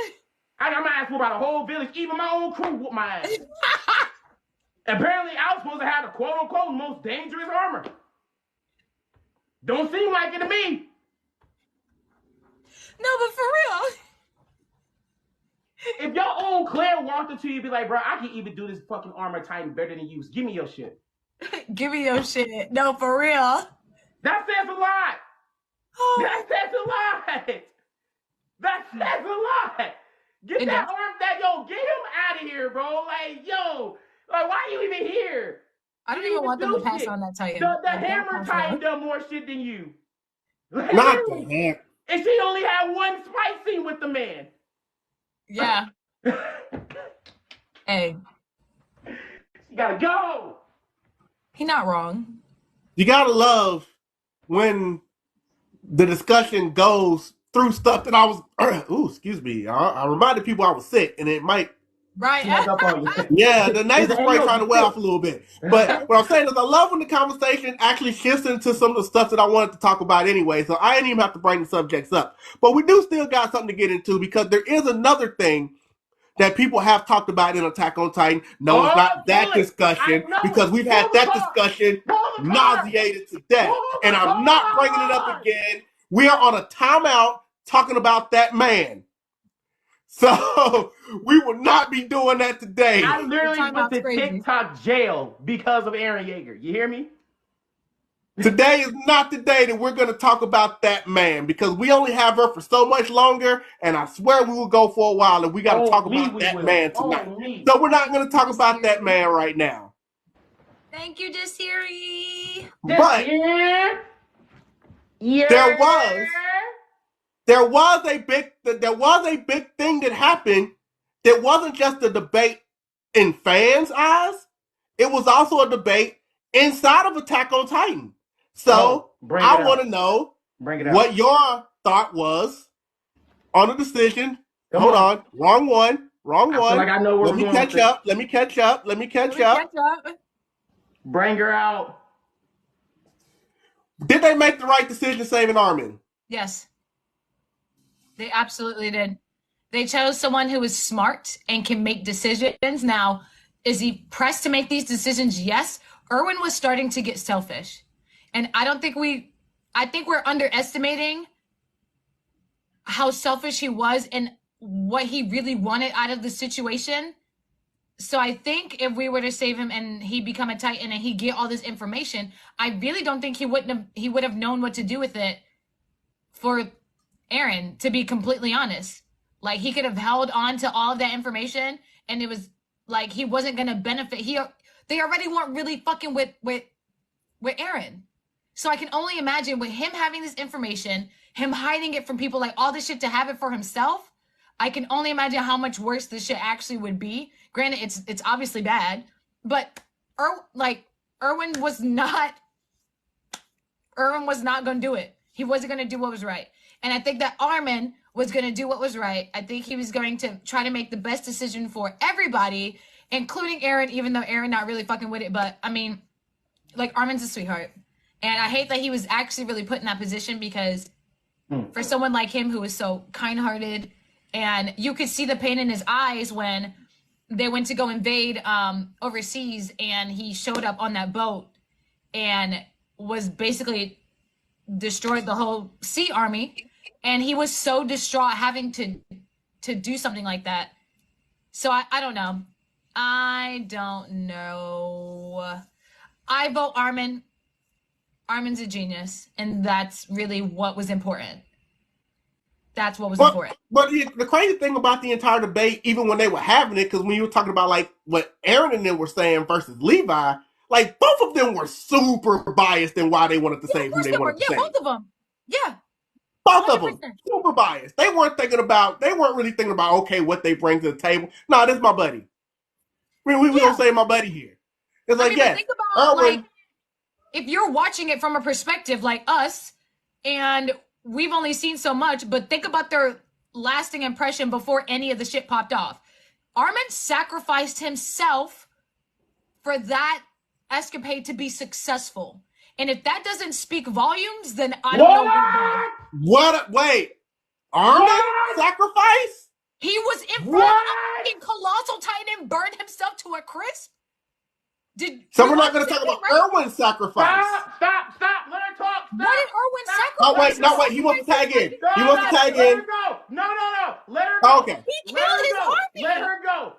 I got my ass whooped by the whole village. Even my own crew whooped my ass. Apparently, I was supposed to have the quote-unquote most dangerous armor. Don't seem like it to me. No, but for real. If your own Claire walked up to you, be like, bro, I can even do this fucking armor Titan better than you. Give me your shit. Give me your shit. No, for real. That says a lot. That says a lot. That says a lot. Get that arm, get him out of here, bro. Like, yo, like, why are you even here? I don't even want them to pass on that Titan. The hammer Titan done more shit than you. Like, not the hammer. And she only had one fight scene with the man. Yeah. Hey. You gotta go. He not wrong. You gotta love when the discussion goes through stuff that I was. Excuse me. I reminded people I was sick, and it might. Right. Yeah, the nasal spray trying to wear off a little bit. But what I'm saying is, I love when the conversation actually shifts into some of the stuff that I wanted to talk about anyway. So I didn't even have to bring the subjects up. But we do still got something to get into because there is another thing that people have talked about in Attack on Titan. No, it's not that discussion because we've had that discussion nauseated to death. And I'm not bringing it up again. We are on a timeout talking about that man. So we will not be doing that today. I literally went to TikTok jail because of Eren Yeager. You hear me? Today is not the day that we're going to talk about that man because we only have her for so much longer, and I swear we will go for a while, and we got to talk about that man tonight. So we're not going to talk about that man right now. Thank you, Desiri. But there was a big thing that happened that wasn't just a debate in fans' eyes. It was also a debate inside of Attack on Titan. So I want to know what your thought was on the decision. Hold on. Wrong one. I feel like I know where Let me catch up. Bring her out. Did they make the right decision saving Armin? Yes. They absolutely did. They chose someone who is smart and can make decisions. Now, is he pressed to make these decisions? Yes. Erwin was starting to get selfish. And I think we're underestimating how selfish he was and what he really wanted out of the situation. So I think if we were to save him and he become a Titan and he get all this information, I really don't think he would have known what to do with it for Eren, to be completely honest. Like, he could have held on to all of that information and it was like he wasn't going to benefit. They already weren't really fucking with Eren. So I can only imagine with him having this information, him hiding it from people, like all this shit to have it for himself. I can only imagine how much worse this shit actually would be. Granted, it's obviously bad, but Erwin was not going to do it. He wasn't going to do what was right. And I think that Armin was going to do what was right. I think he was going to try to make the best decision for everybody, including Eren, even though Eren not really fucking with it. But I mean, like, Armin's a sweetheart. And I hate that he was actually really put in that position because for someone like him who is so kind-hearted And you could see the pain in his eyes when they went to go invade overseas, and he showed up on that boat and was basically destroyed the whole sea army. And he was so distraught having to do something like that. So I don't know. I don't know. I vote Armin. Armin's a genius, and that's really what was important. That's what was important. But the crazy thing about the entire debate, even when they were having it, because when you were talking about like what Aaron and them were saying versus Levi, like both of them were super biased in why they wanted to save who they wanted to save. Yeah, both of them. Yeah. Both of them, super biased. They weren't really thinking about, okay, what they bring to the table. No, this is my buddy. We don't say my buddy here. It's like, yeah. Think about, like, if you're watching it from a perspective like us, and we've only seen so much, but think about their lasting impression before any of the shit popped off. Armin sacrificed himself for that escapade to be successful. And if that doesn't speak volumes, then I don't know what. Wait, Armin sacrifice? He was in front of a colossal titan and burned himself to a crisp. So we're not going to talk about Erwin's sacrifice. Stop. Let her talk. What did Erwin sacrifice? No, wait. He wants to tag in. He wants to tag in. Let her go. No. Let her go. Okay. He killed his army. Let her go.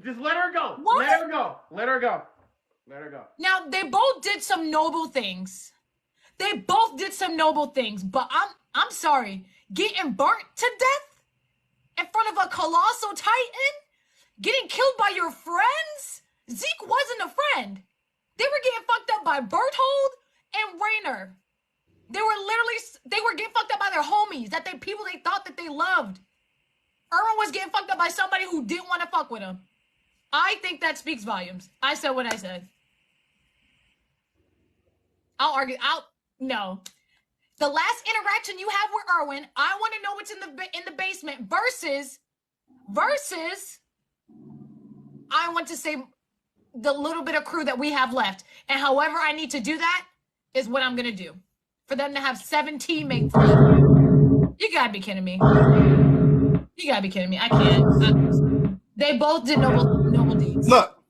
Just let her go. What? Let her go. Let her go. Let her go. Now, they both did some noble things. But I'm sorry. Getting burnt to death in front of a colossal titan? Getting killed by your friends? Zeke wasn't a friend. They were getting fucked up by Berthold and Rainer. They were getting fucked up by their homies, people they thought that they loved. Erwin was getting fucked up by somebody who didn't want to fuck with him. I think that speaks volumes. I said what I said. No. The last interaction you have with Erwin, I want to know what's in the basement versus I want to say the little bit of crew that we have left. And however I need to do that is what I'm going to do. For them to have 7 teammates. You got to be kidding me. I can't. They both did noble deeds. Look,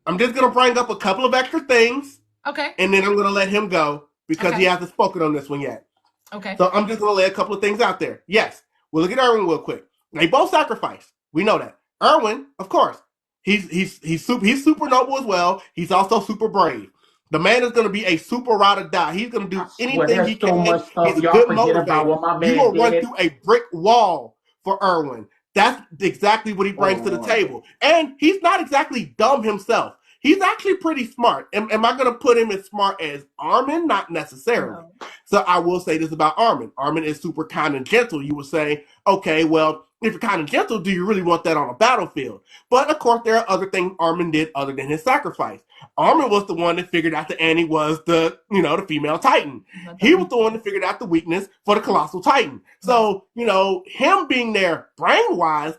I'm just going to bring up a couple of extra things. Okay. And then I'm going to let him go because he hasn't spoken on this one yet. Okay. So I'm just going to lay a couple of things out there. Yes, we'll look at Erwin real quick. They both sacrificed. We know that. Erwin, of course, he's super noble as well. He's also super brave. The man is going to be a super ride or die. He's going to do anything he can. He's a good motivator. He will run through a brick wall for Erwin. That's exactly what he brings to the table. And he's not exactly dumb himself. He's actually pretty smart. Am I going to put him as smart as Armin? Not necessarily. No. So I will say this about Armin. Armin is super kind and gentle. You would say, okay, well, if you're kind and gentle, do you really want that on a battlefield? But of course, there are other things Armin did other than his sacrifice. Armin was the one that figured out that Annie was the female Titan. He was the one that figured out the weakness for the colossal Titan. So, him being there brain-wise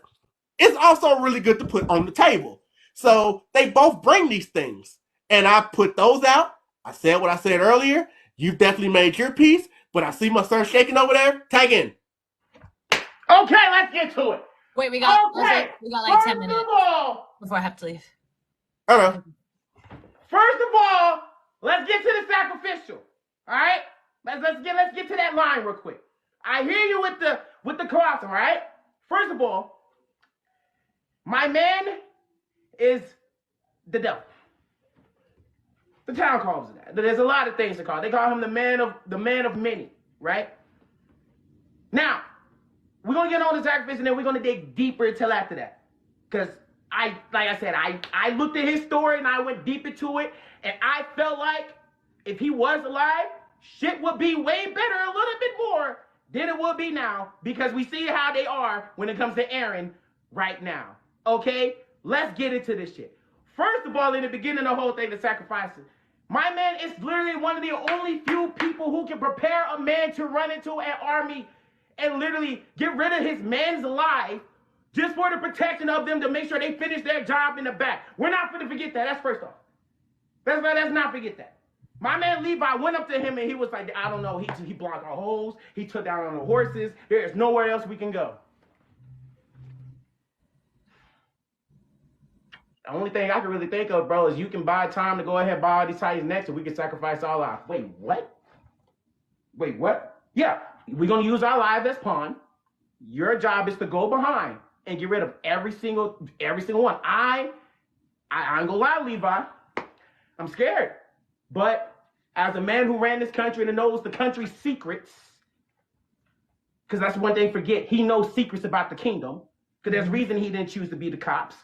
is also really good to put on the table. So they both bring these things. And I put those out. I said what I said earlier. You've definitely made your piece, but I see my son shaking over there. Tag in. Okay, let's get to it. Wait, we got like 10 minutes before I have to leave. I know. First of all, let's get to the sacrificial. All right? Let's get to that line real quick. I hear you with the colossal, all right? First of all, my man is the devil. The town calls him that. There's a lot of things to call it. They call him the man of many, right? Now, we're gonna get on the sacrifice and then we're gonna dig deeper until after that. Because I looked at his story and I went deep into it, and I felt like if he was alive, shit would be way better, a little bit more than it would be now, because we see how they are when it comes to Aaron right now. Okay? Let's get into this shit. First of all, in the beginning of the whole thing, the sacrifices, my man is literally one of the only few people who can prepare a man to run into an army and literally get rid of his man's life just for the protection of them to make sure they finish their job in the back. We're not going to forget that. That's first off. Let's not forget that. My man Levi went up to him and he was like, I don't know, he blocked our holes. He took down on the horses. There's nowhere else we can go. The only thing I can really think of, bro, is you can buy time to go ahead and buy all these Titans next, and we can sacrifice all our. Wait, what? Wait, what? Yeah, we're gonna use our lives as pawn. Your job is to go behind and get rid of every single one. I ain't gonna lie, Levi. I'm scared, but as a man who ran this country and knows the country's secrets, because that's one thing. Forget he knows secrets about the kingdom. Because there's a reason he didn't choose to be the cops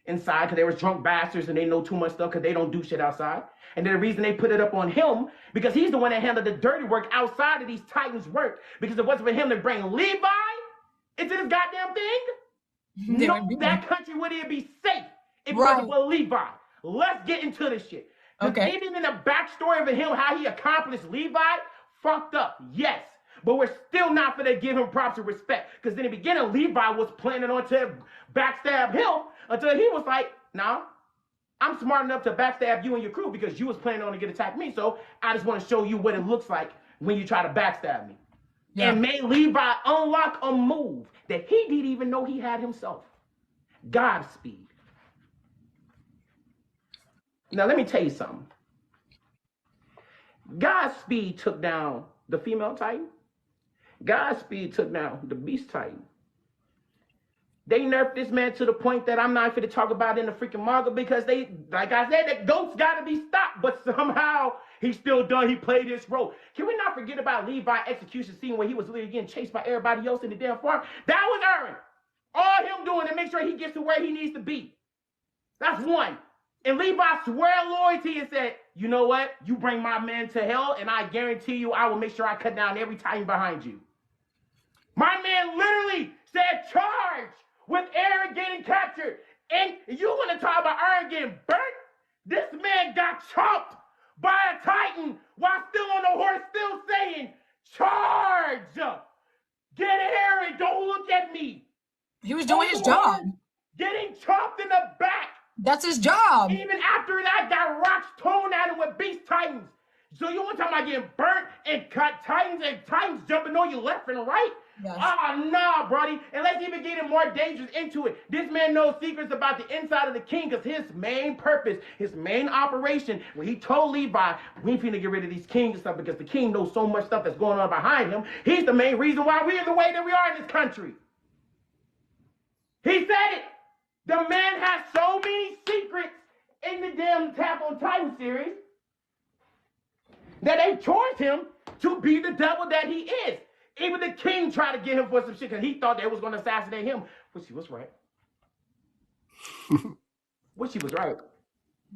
inside, because they were drunk bastards and they know too much stuff because they don't do shit outside. And then the reason they put it up on him, because he's the one that handled the dirty work outside of these Titans' work. Because it wasn't for him to bring Levi into this goddamn thing. No, that country wouldn't be safe if it wasn't for Levi. Let's get into this shit. Okay. Even in the backstory of him, how he accomplished Levi, fucked up, yes. But we're still not going to give him props and respect. Because in the beginning, Levi was planning on to backstab him until he was like, nah, I'm smart enough to backstab you and your crew because you was planning on to get attack me. So I just want to show you what it looks like when you try to backstab me. Yeah. And made Levi unlock a move that he didn't even know he had himself. Godspeed. Now, let me tell you something. Godspeed took down the female Titan. Godspeed took down the Beast Titan. They nerfed this man to the point that I'm not going to talk about in the freaking manga because they, like I said, the goats got to be stopped. But somehow he's still done. He played his role. Can we not forget about Levi's execution scene where he was literally getting chased by everybody else in the damn farm? That was Aaron. All him doing to make sure he gets to where he needs to be. That's one. And Levi swore loyalty and said, you know what? You bring my men to hell, and I guarantee you I will make sure I cut down every Titan behind you. My man literally said charge with Aaron getting captured. And you want to talk about Aaron getting burnt? This man got chopped by a Titan while still on the horse, still saying, charge! Get Aaron, don't look at me. He was doing his job. Getting chopped in the back. That's his job. Even after that, got rocks thrown at him with Beast Titans. So you want to talk about getting burnt and cut Titans and Titans jumping on you left and right? Yes. Nah, brody. And let's even get more dangerous into it. This man knows secrets about the inside of the king because his main purpose, his main operation, when he told Levi, we ain't finna get rid of these kings and stuff because the king knows so much stuff that's going on behind him. He's the main reason why we're the way that we are in this country. He said it. The man has so many secrets in the damn Attack on Titan series that they chose him to be the devil that he is. Even the king tried to get him for some shit because he thought they was going to assassinate him, which he was right.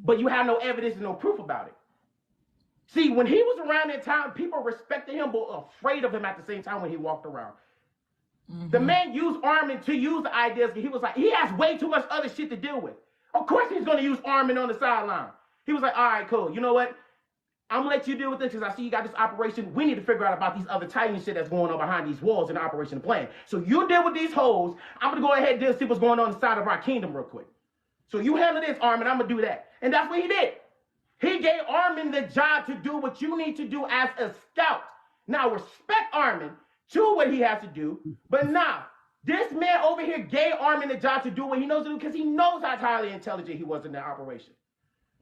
But you have no evidence and no proof about it. See, when he was around that time, people respected him but afraid of him at the same time when he walked around. Mm-hmm. The man used Armin to use the ideas. He was like, he has way too much other shit to deal with. Of course he's going to use Armin on the sideline. He was like, all right, cool. You know what? I'm going to let you deal with this because I see you got this operation. We need to figure out about these other Titan shit that's going on behind these walls in the operation plan. So you deal with these hoes. I'm going to go ahead and see what's going on inside of our kingdom real quick. So you handle this, Armin. I'm going to do that. And that's what he did. He gave Armin the job to do what you need to do as a scout. Now, respect Armin to what he has to do. But now, this man over here gave Armin the job to do what he knows to do because he knows how highly intelligent he was in that operation.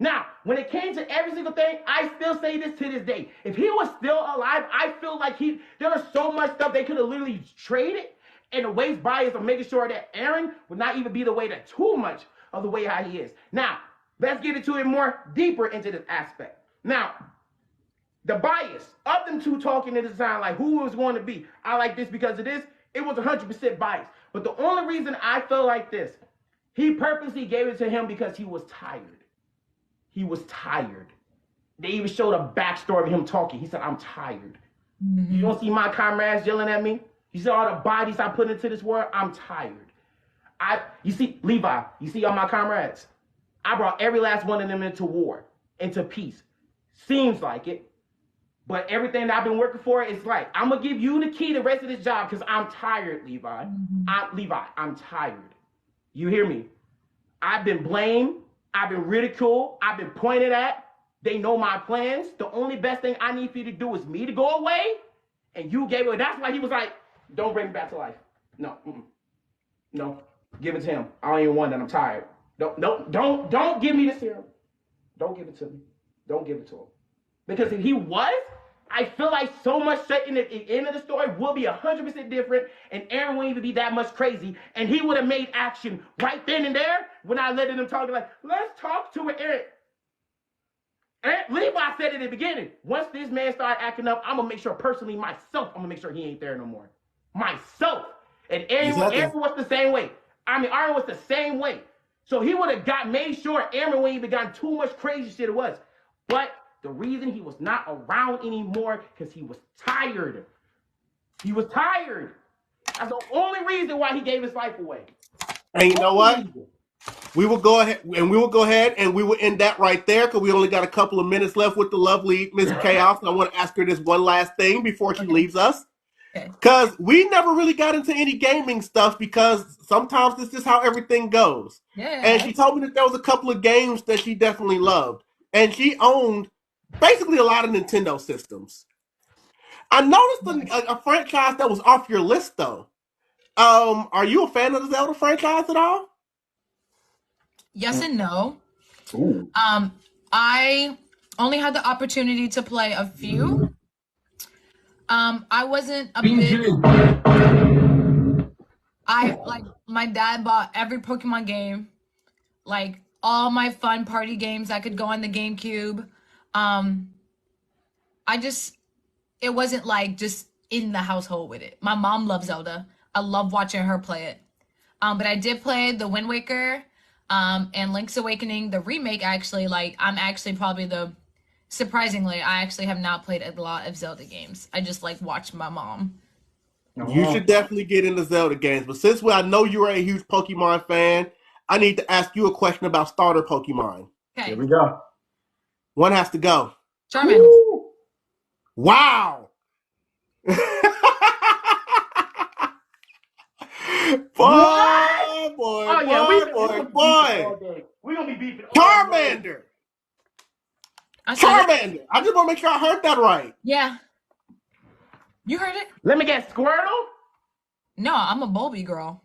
Now, when it came to every single thing, I still say this to this day. If he was still alive, I feel like there was so much stuff they could have literally traded and the waste bias of making sure that Aaron would not even be the way that too much of the way how he is. Now, let's get into it more deeper into this aspect. Now, the bias of them two talking in the design, like who was going to be. I like this because of this. It was 100% biased. But the only reason I feel like this, he purposely gave it to him because he was tired. He was tired. They even showed a backstory of him talking. He said, I'm tired. Mm-hmm. You don't see my comrades yelling at me? You see all the bodies I put into this world? I'm tired. You see, Levi, you see all my comrades? I brought every last one of them into war, into peace. Seems like it. But everything that I've been working for, it's like, I'm going to give you the key to the rest of this job because I'm tired, Levi. Mm-hmm. I'm tired. You hear me? I've been blamed. I've been ridiculed. I've been pointed at. They know my plans. The only best thing I need for you to do is me to go away. And you gave it. That's why he was like, don't bring me back to life. No. Mm-mm. No. Give it to him. I don't even want that. I'm tired. Don't give me the serum. Don't give it to me. Don't give it to him. Because if he was, I feel like so much shit in the end of the story will be 100% different, and Aaron wouldn't even be that much crazy, and he would have made action right then and there when I let him talk. Like, let's talk to Aaron. And Levi said at the beginning, once this man started acting up, I'm gonna make sure personally myself, I'm gonna make sure he ain't there no more. Myself. And Aaron was the same way. Aaron was the same way. So he would have made sure Aaron wouldn't even gotten too much crazy shit it was. But the reason he was not around anymore because he was tired. He was tired. That's the only reason why he gave his life away. And you know what? We will go ahead and we will end that right there because we only got a couple of minutes left with the lovely Miss Chaos. And I want to ask her this one last thing before she leaves us. Because we never really got into any gaming stuff because sometimes this is how everything goes. Yeah. And she told me that there was a couple of games that she definitely loved. And she owned basically a lot of Nintendo systems. I noticed a franchise that was off your list, though. Are you a fan of the Zelda franchise at all? Yes and no. Ooh. I only had the opportunity to play a few. I wasn't a big. My dad bought every Pokemon game, like all my fun party games I could go on the GameCube. It wasn't like just in the household with it. My mom loves Zelda. I love watching her play it. But I did play the Wind Waker, and Link's Awakening, the remake. Actually, I'm actually probably surprisingly, I actually have not played a lot of Zelda games. I just watch my mom. You should definitely get into Zelda games. But since I know you're a huge Pokemon fan, I need to ask you a question about starter Pokemon. Okay. Here we go. One has to go. Charmander. Woo! Wow. boy. We're going to be beefing. Charmander. Charmander. I just want to make sure I heard that right. Yeah. You heard it? Let me guess, Squirtle? No, I'm a Bulby girl.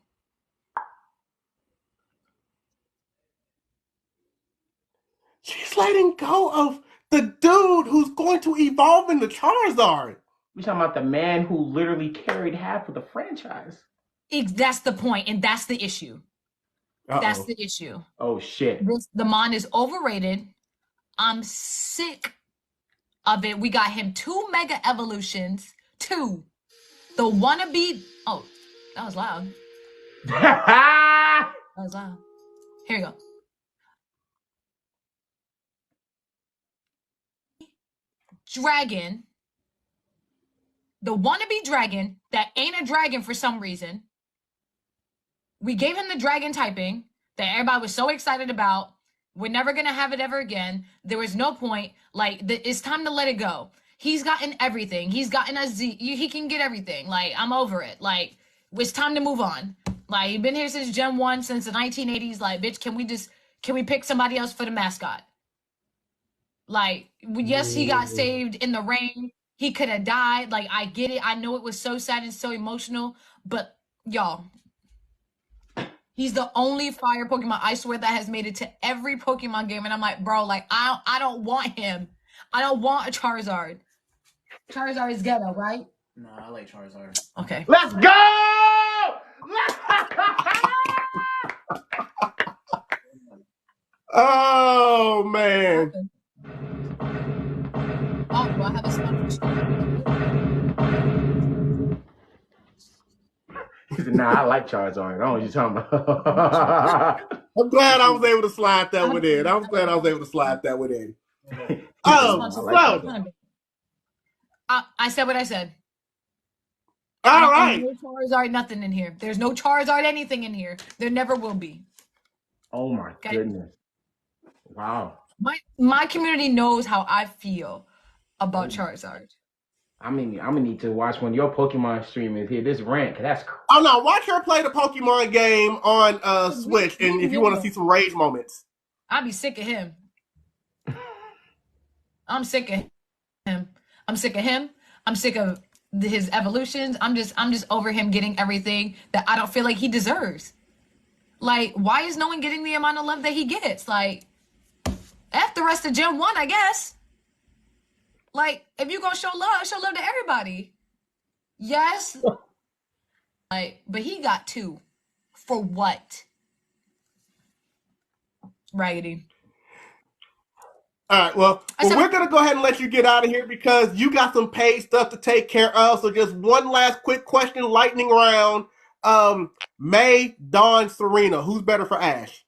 She's letting go of the dude who's going to evolve into Charizard. We're talking about the man who literally carried half of the franchise. That's the point, and that's the issue. Uh-oh. That's the issue. Oh, shit. The Mon is overrated. I'm sick of it. We got him 2 Mega Evolutions. 2. The wannabe. Oh, that was loud. That was loud. Here you go. Dragon. The wannabe dragon that ain't a dragon for some reason. We gave him the dragon typing that everybody was so excited about. We're never going to have it ever again. There was no point. It's time to let it go. He's gotten everything. He's gotten a Z. He can get everything. I'm over it. It's time to move on. He's been here since Gen 1, since the 1980s. Bitch, can we pick somebody else for the mascot? Yes, he got saved in the rain. He could have died. I get it. I know it was so sad and so emotional. But, y'all, he's the only fire Pokemon, I swear, that has made it to every Pokemon game. And I'm like, bro, I don't want him. I don't want a Charizard. Charizard is ghetto, right? No, I like Charizard. Okay. Let's go! Oh, man. Oh, do I have a sponsorship? He said, nah, I like Charizard. I don't know what you're talking about. I'm glad I was able to slide that one in. I said what I said. All right. No Charizard, nothing in here. There's no Charizard, anything in here. There never will be. Oh my goodness! Wow. My community knows how I feel about Charizard. I'm gonna need to watch one of your Pokemon streamers here. This rant, cause that's. Oh no! Watch her play the Pokemon game on Switch, and if you want to see some rage moments, I'll be sick of him. I'm sick of him. I'm sick of him. I'm sick of his evolutions. I'm just over him getting everything that I don't feel like he deserves. Like, why is no one getting the amount of love that he gets? Like, F the rest of Gen 1, I guess. Like, if you gonna show love to everybody. Yes. Like, but he got 2. For what? Raggedy. All right, well, we're going to go ahead and let you get out of here because you got some paid stuff to take care of. So just one last quick question, lightning round. May, Dawn, Serena, who's better for Ash?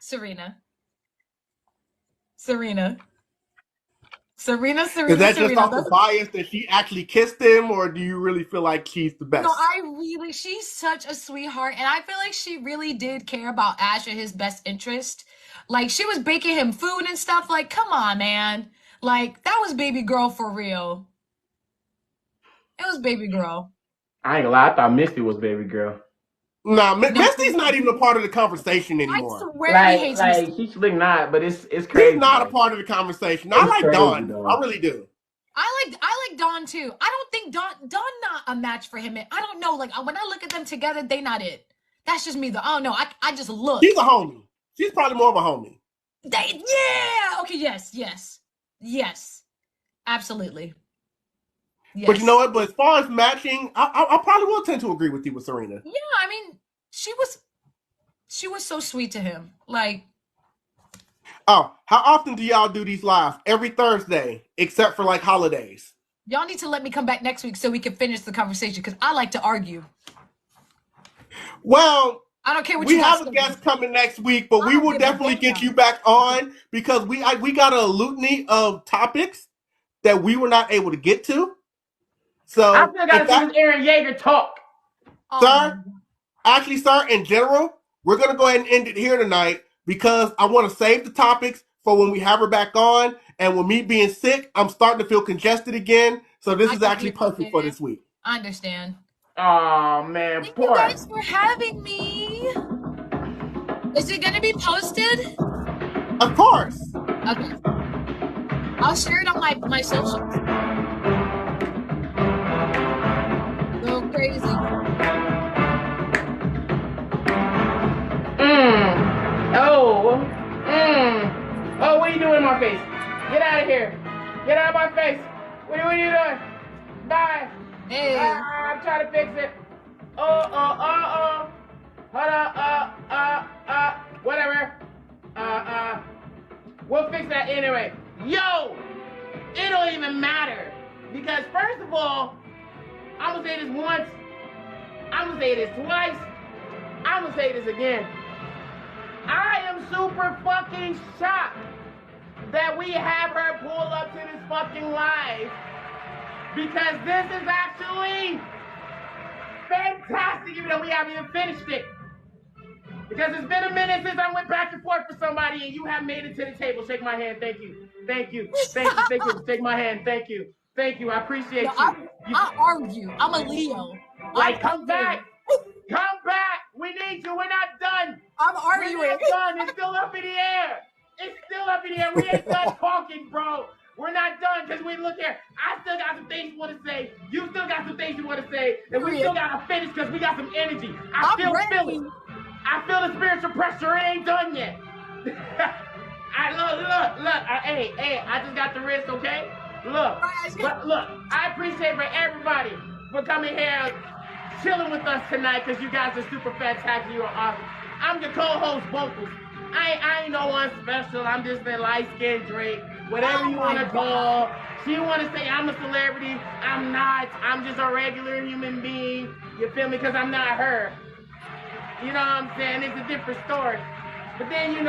Serena. Is that just off the bias that she actually kissed him, or do you really feel like she's the best? No, she's such a sweetheart, and I feel like she really did care about Ash and his best interest. Like, she was baking him food and stuff. Like, come on, man. Like, that was baby girl for real. It was baby girl. I ain't gonna lie, I thought Misty was baby girl. Nah, Misty's not even a part of the conversation anymore. I swear he hates Misty. Misty. She's not, but it's crazy. She's not a part of the conversation. I like Dawn. I really do. I like Dawn too. I don't think Dawn not a match for him. I don't know. Like, when I look at them together, they not it. That's just me though. I don't know. I just look. She's a homie. She's probably more of a homie. Yeah. Okay. Yes. Absolutely. Yes. But you know what? But as far as matching, I probably will tend to agree with you with Serena. Yeah, I mean, she was so sweet to him. Like, oh, how often do y'all do these lives? Every Thursday, except for like holidays. Y'all need to let me come back next week so we can finish the conversation because I like to argue. Well, I don't care what we have a guest coming next week, but we will definitely get you back on because we got a litany of topics that we were not able to get to. So I still gotta see this Aaron Yeager talk. Sir, in general, we're gonna go ahead and end it here tonight because I want to save the topics for when we have her back on. And with me being sick, I'm starting to feel congested again. So this is actually perfect for this week. I understand. Oh man, thank you guys for having me. Is it gonna be posted? Of course. Okay. I'll share it on my socials. Go crazy. Oh, what are you doing in my face? Get out of here. Get out of my face. What are you doing? Bye. Hey. I'm trying to fix it. Hold on. Whatever. We'll fix that anyway. Yo, it don't even matter. Because first of all, I'm gonna say this once. I'm gonna say this twice. I'm gonna say this again. I am super fucking shocked that we have her pull up to this fucking live because this is actually fantastic even though we haven't even finished it. Because it's been a minute since I went back and forth for somebody and you have made it to the table. Shake my hand. Thank you. Thank you. Shake my hand. Thank you. I appreciate you. I argue. I'm a Leo. Like, come back. Come back. We need you. We're not done. I'm arguing. We're not done. It's still up in the air. We ain't done talking, bro. We're not done because we look here. I still got some things you want to say. You still got some things you want to say. And we still got to finish because we got some energy. I feel it. I feel the spiritual pressure. It ain't done yet. Look. Hey, I just got the wrist, okay? Look. I appreciate for everybody for coming here, chilling with us tonight because you guys are super fantastic. You are awesome. I'm your co-host, Vocals. I ain't no one special. I'm just a light-skinned Drake. Whatever you want to call. She want to say I'm a celebrity. I'm not. I'm just a regular human being. You feel me? Because I'm not her. You know what I'm saying? It's a different story. But then, we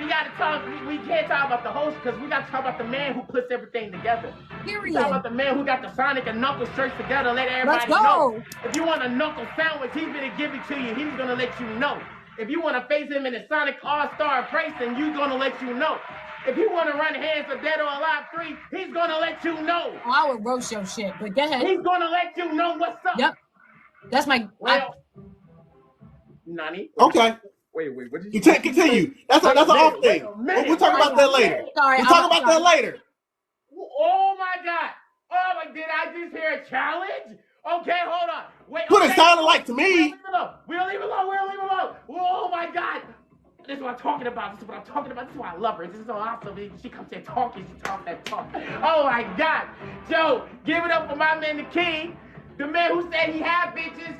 got to talk. We can't talk about the host because we got to talk about the man who puts everything together. Period. Talk about the man who got the Sonic and Knuckles shirts together. Let everybody know. If you want a knuckle sandwich, he's going to give it to you. He's going to let you know. If you want to face him in a Sonic All-Star racing, he's going to let you know. If you want to run hands of Dead or Alive 3, he's going to let you know. Oh, I would roast your shit, but go ahead. He's going to let you know what's up. Yep. That's my... Nani? Okay. Wait, what did you continue. That's an off thing. We'll talk about that later. Sorry, we'll talk about that later. Oh my God. Oh my, did I just hear a challenge? Okay, hold on. Wait. What it sounded like to me. We'll leave it alone. Oh my God. This is what I'm talking about. This is what I'm talking about. This is why I love her. This is so awesome. She comes here talking. She talks that talk. Oh my God. Joe, give it up for my man, the king. The man who said he had bitches,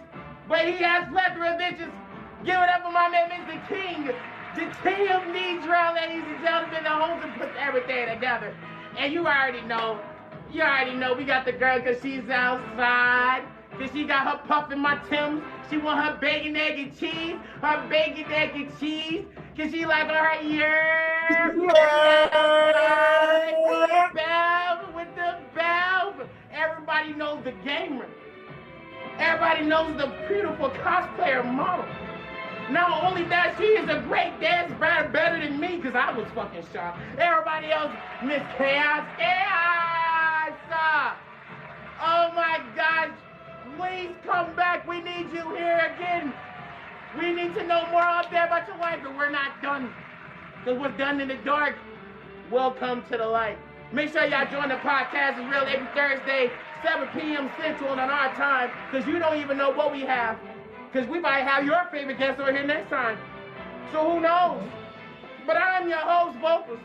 but he has plethora of bitches. Give it up for my man, Mr. King. The king of Negro, ladies and gentlemen, the homes that puts everything together. And you already know, we got the girl because she's outside. Because she got her puffin' my Timbs. She want her bacon, egg, and cheese. Her bacon, egg, and cheese. Because she like her yeah. With the bell. Everybody knows the gamer. Everybody knows the beautiful cosplayer model. Not only that, she is a great dance better than me because I was fucking shocked. Everybody else, Miss Chaos. Oh my God. Please come back. We need you here again. We need to know more out there about your life, but we're not done. Because what's done in the dark will come to the light. Make sure y'all join the podcast. It's real every Thursday, 7 p.m. Central on our time, because you don't even know what we have. Because we might have your favorite guest over here next time. So who knows? But I'm your host, Vocals.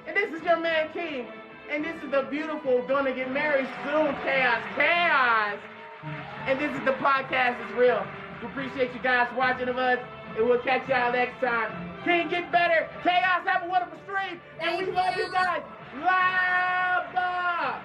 And this is your man, King. And this is the beautiful, gonna get married soon, Chaos. And this is the podcast, It's Real. We appreciate you guys watching of us, and we'll catch y'all next time. King, get better. Chaos, have a wonderful stream. And we love you guys. Love.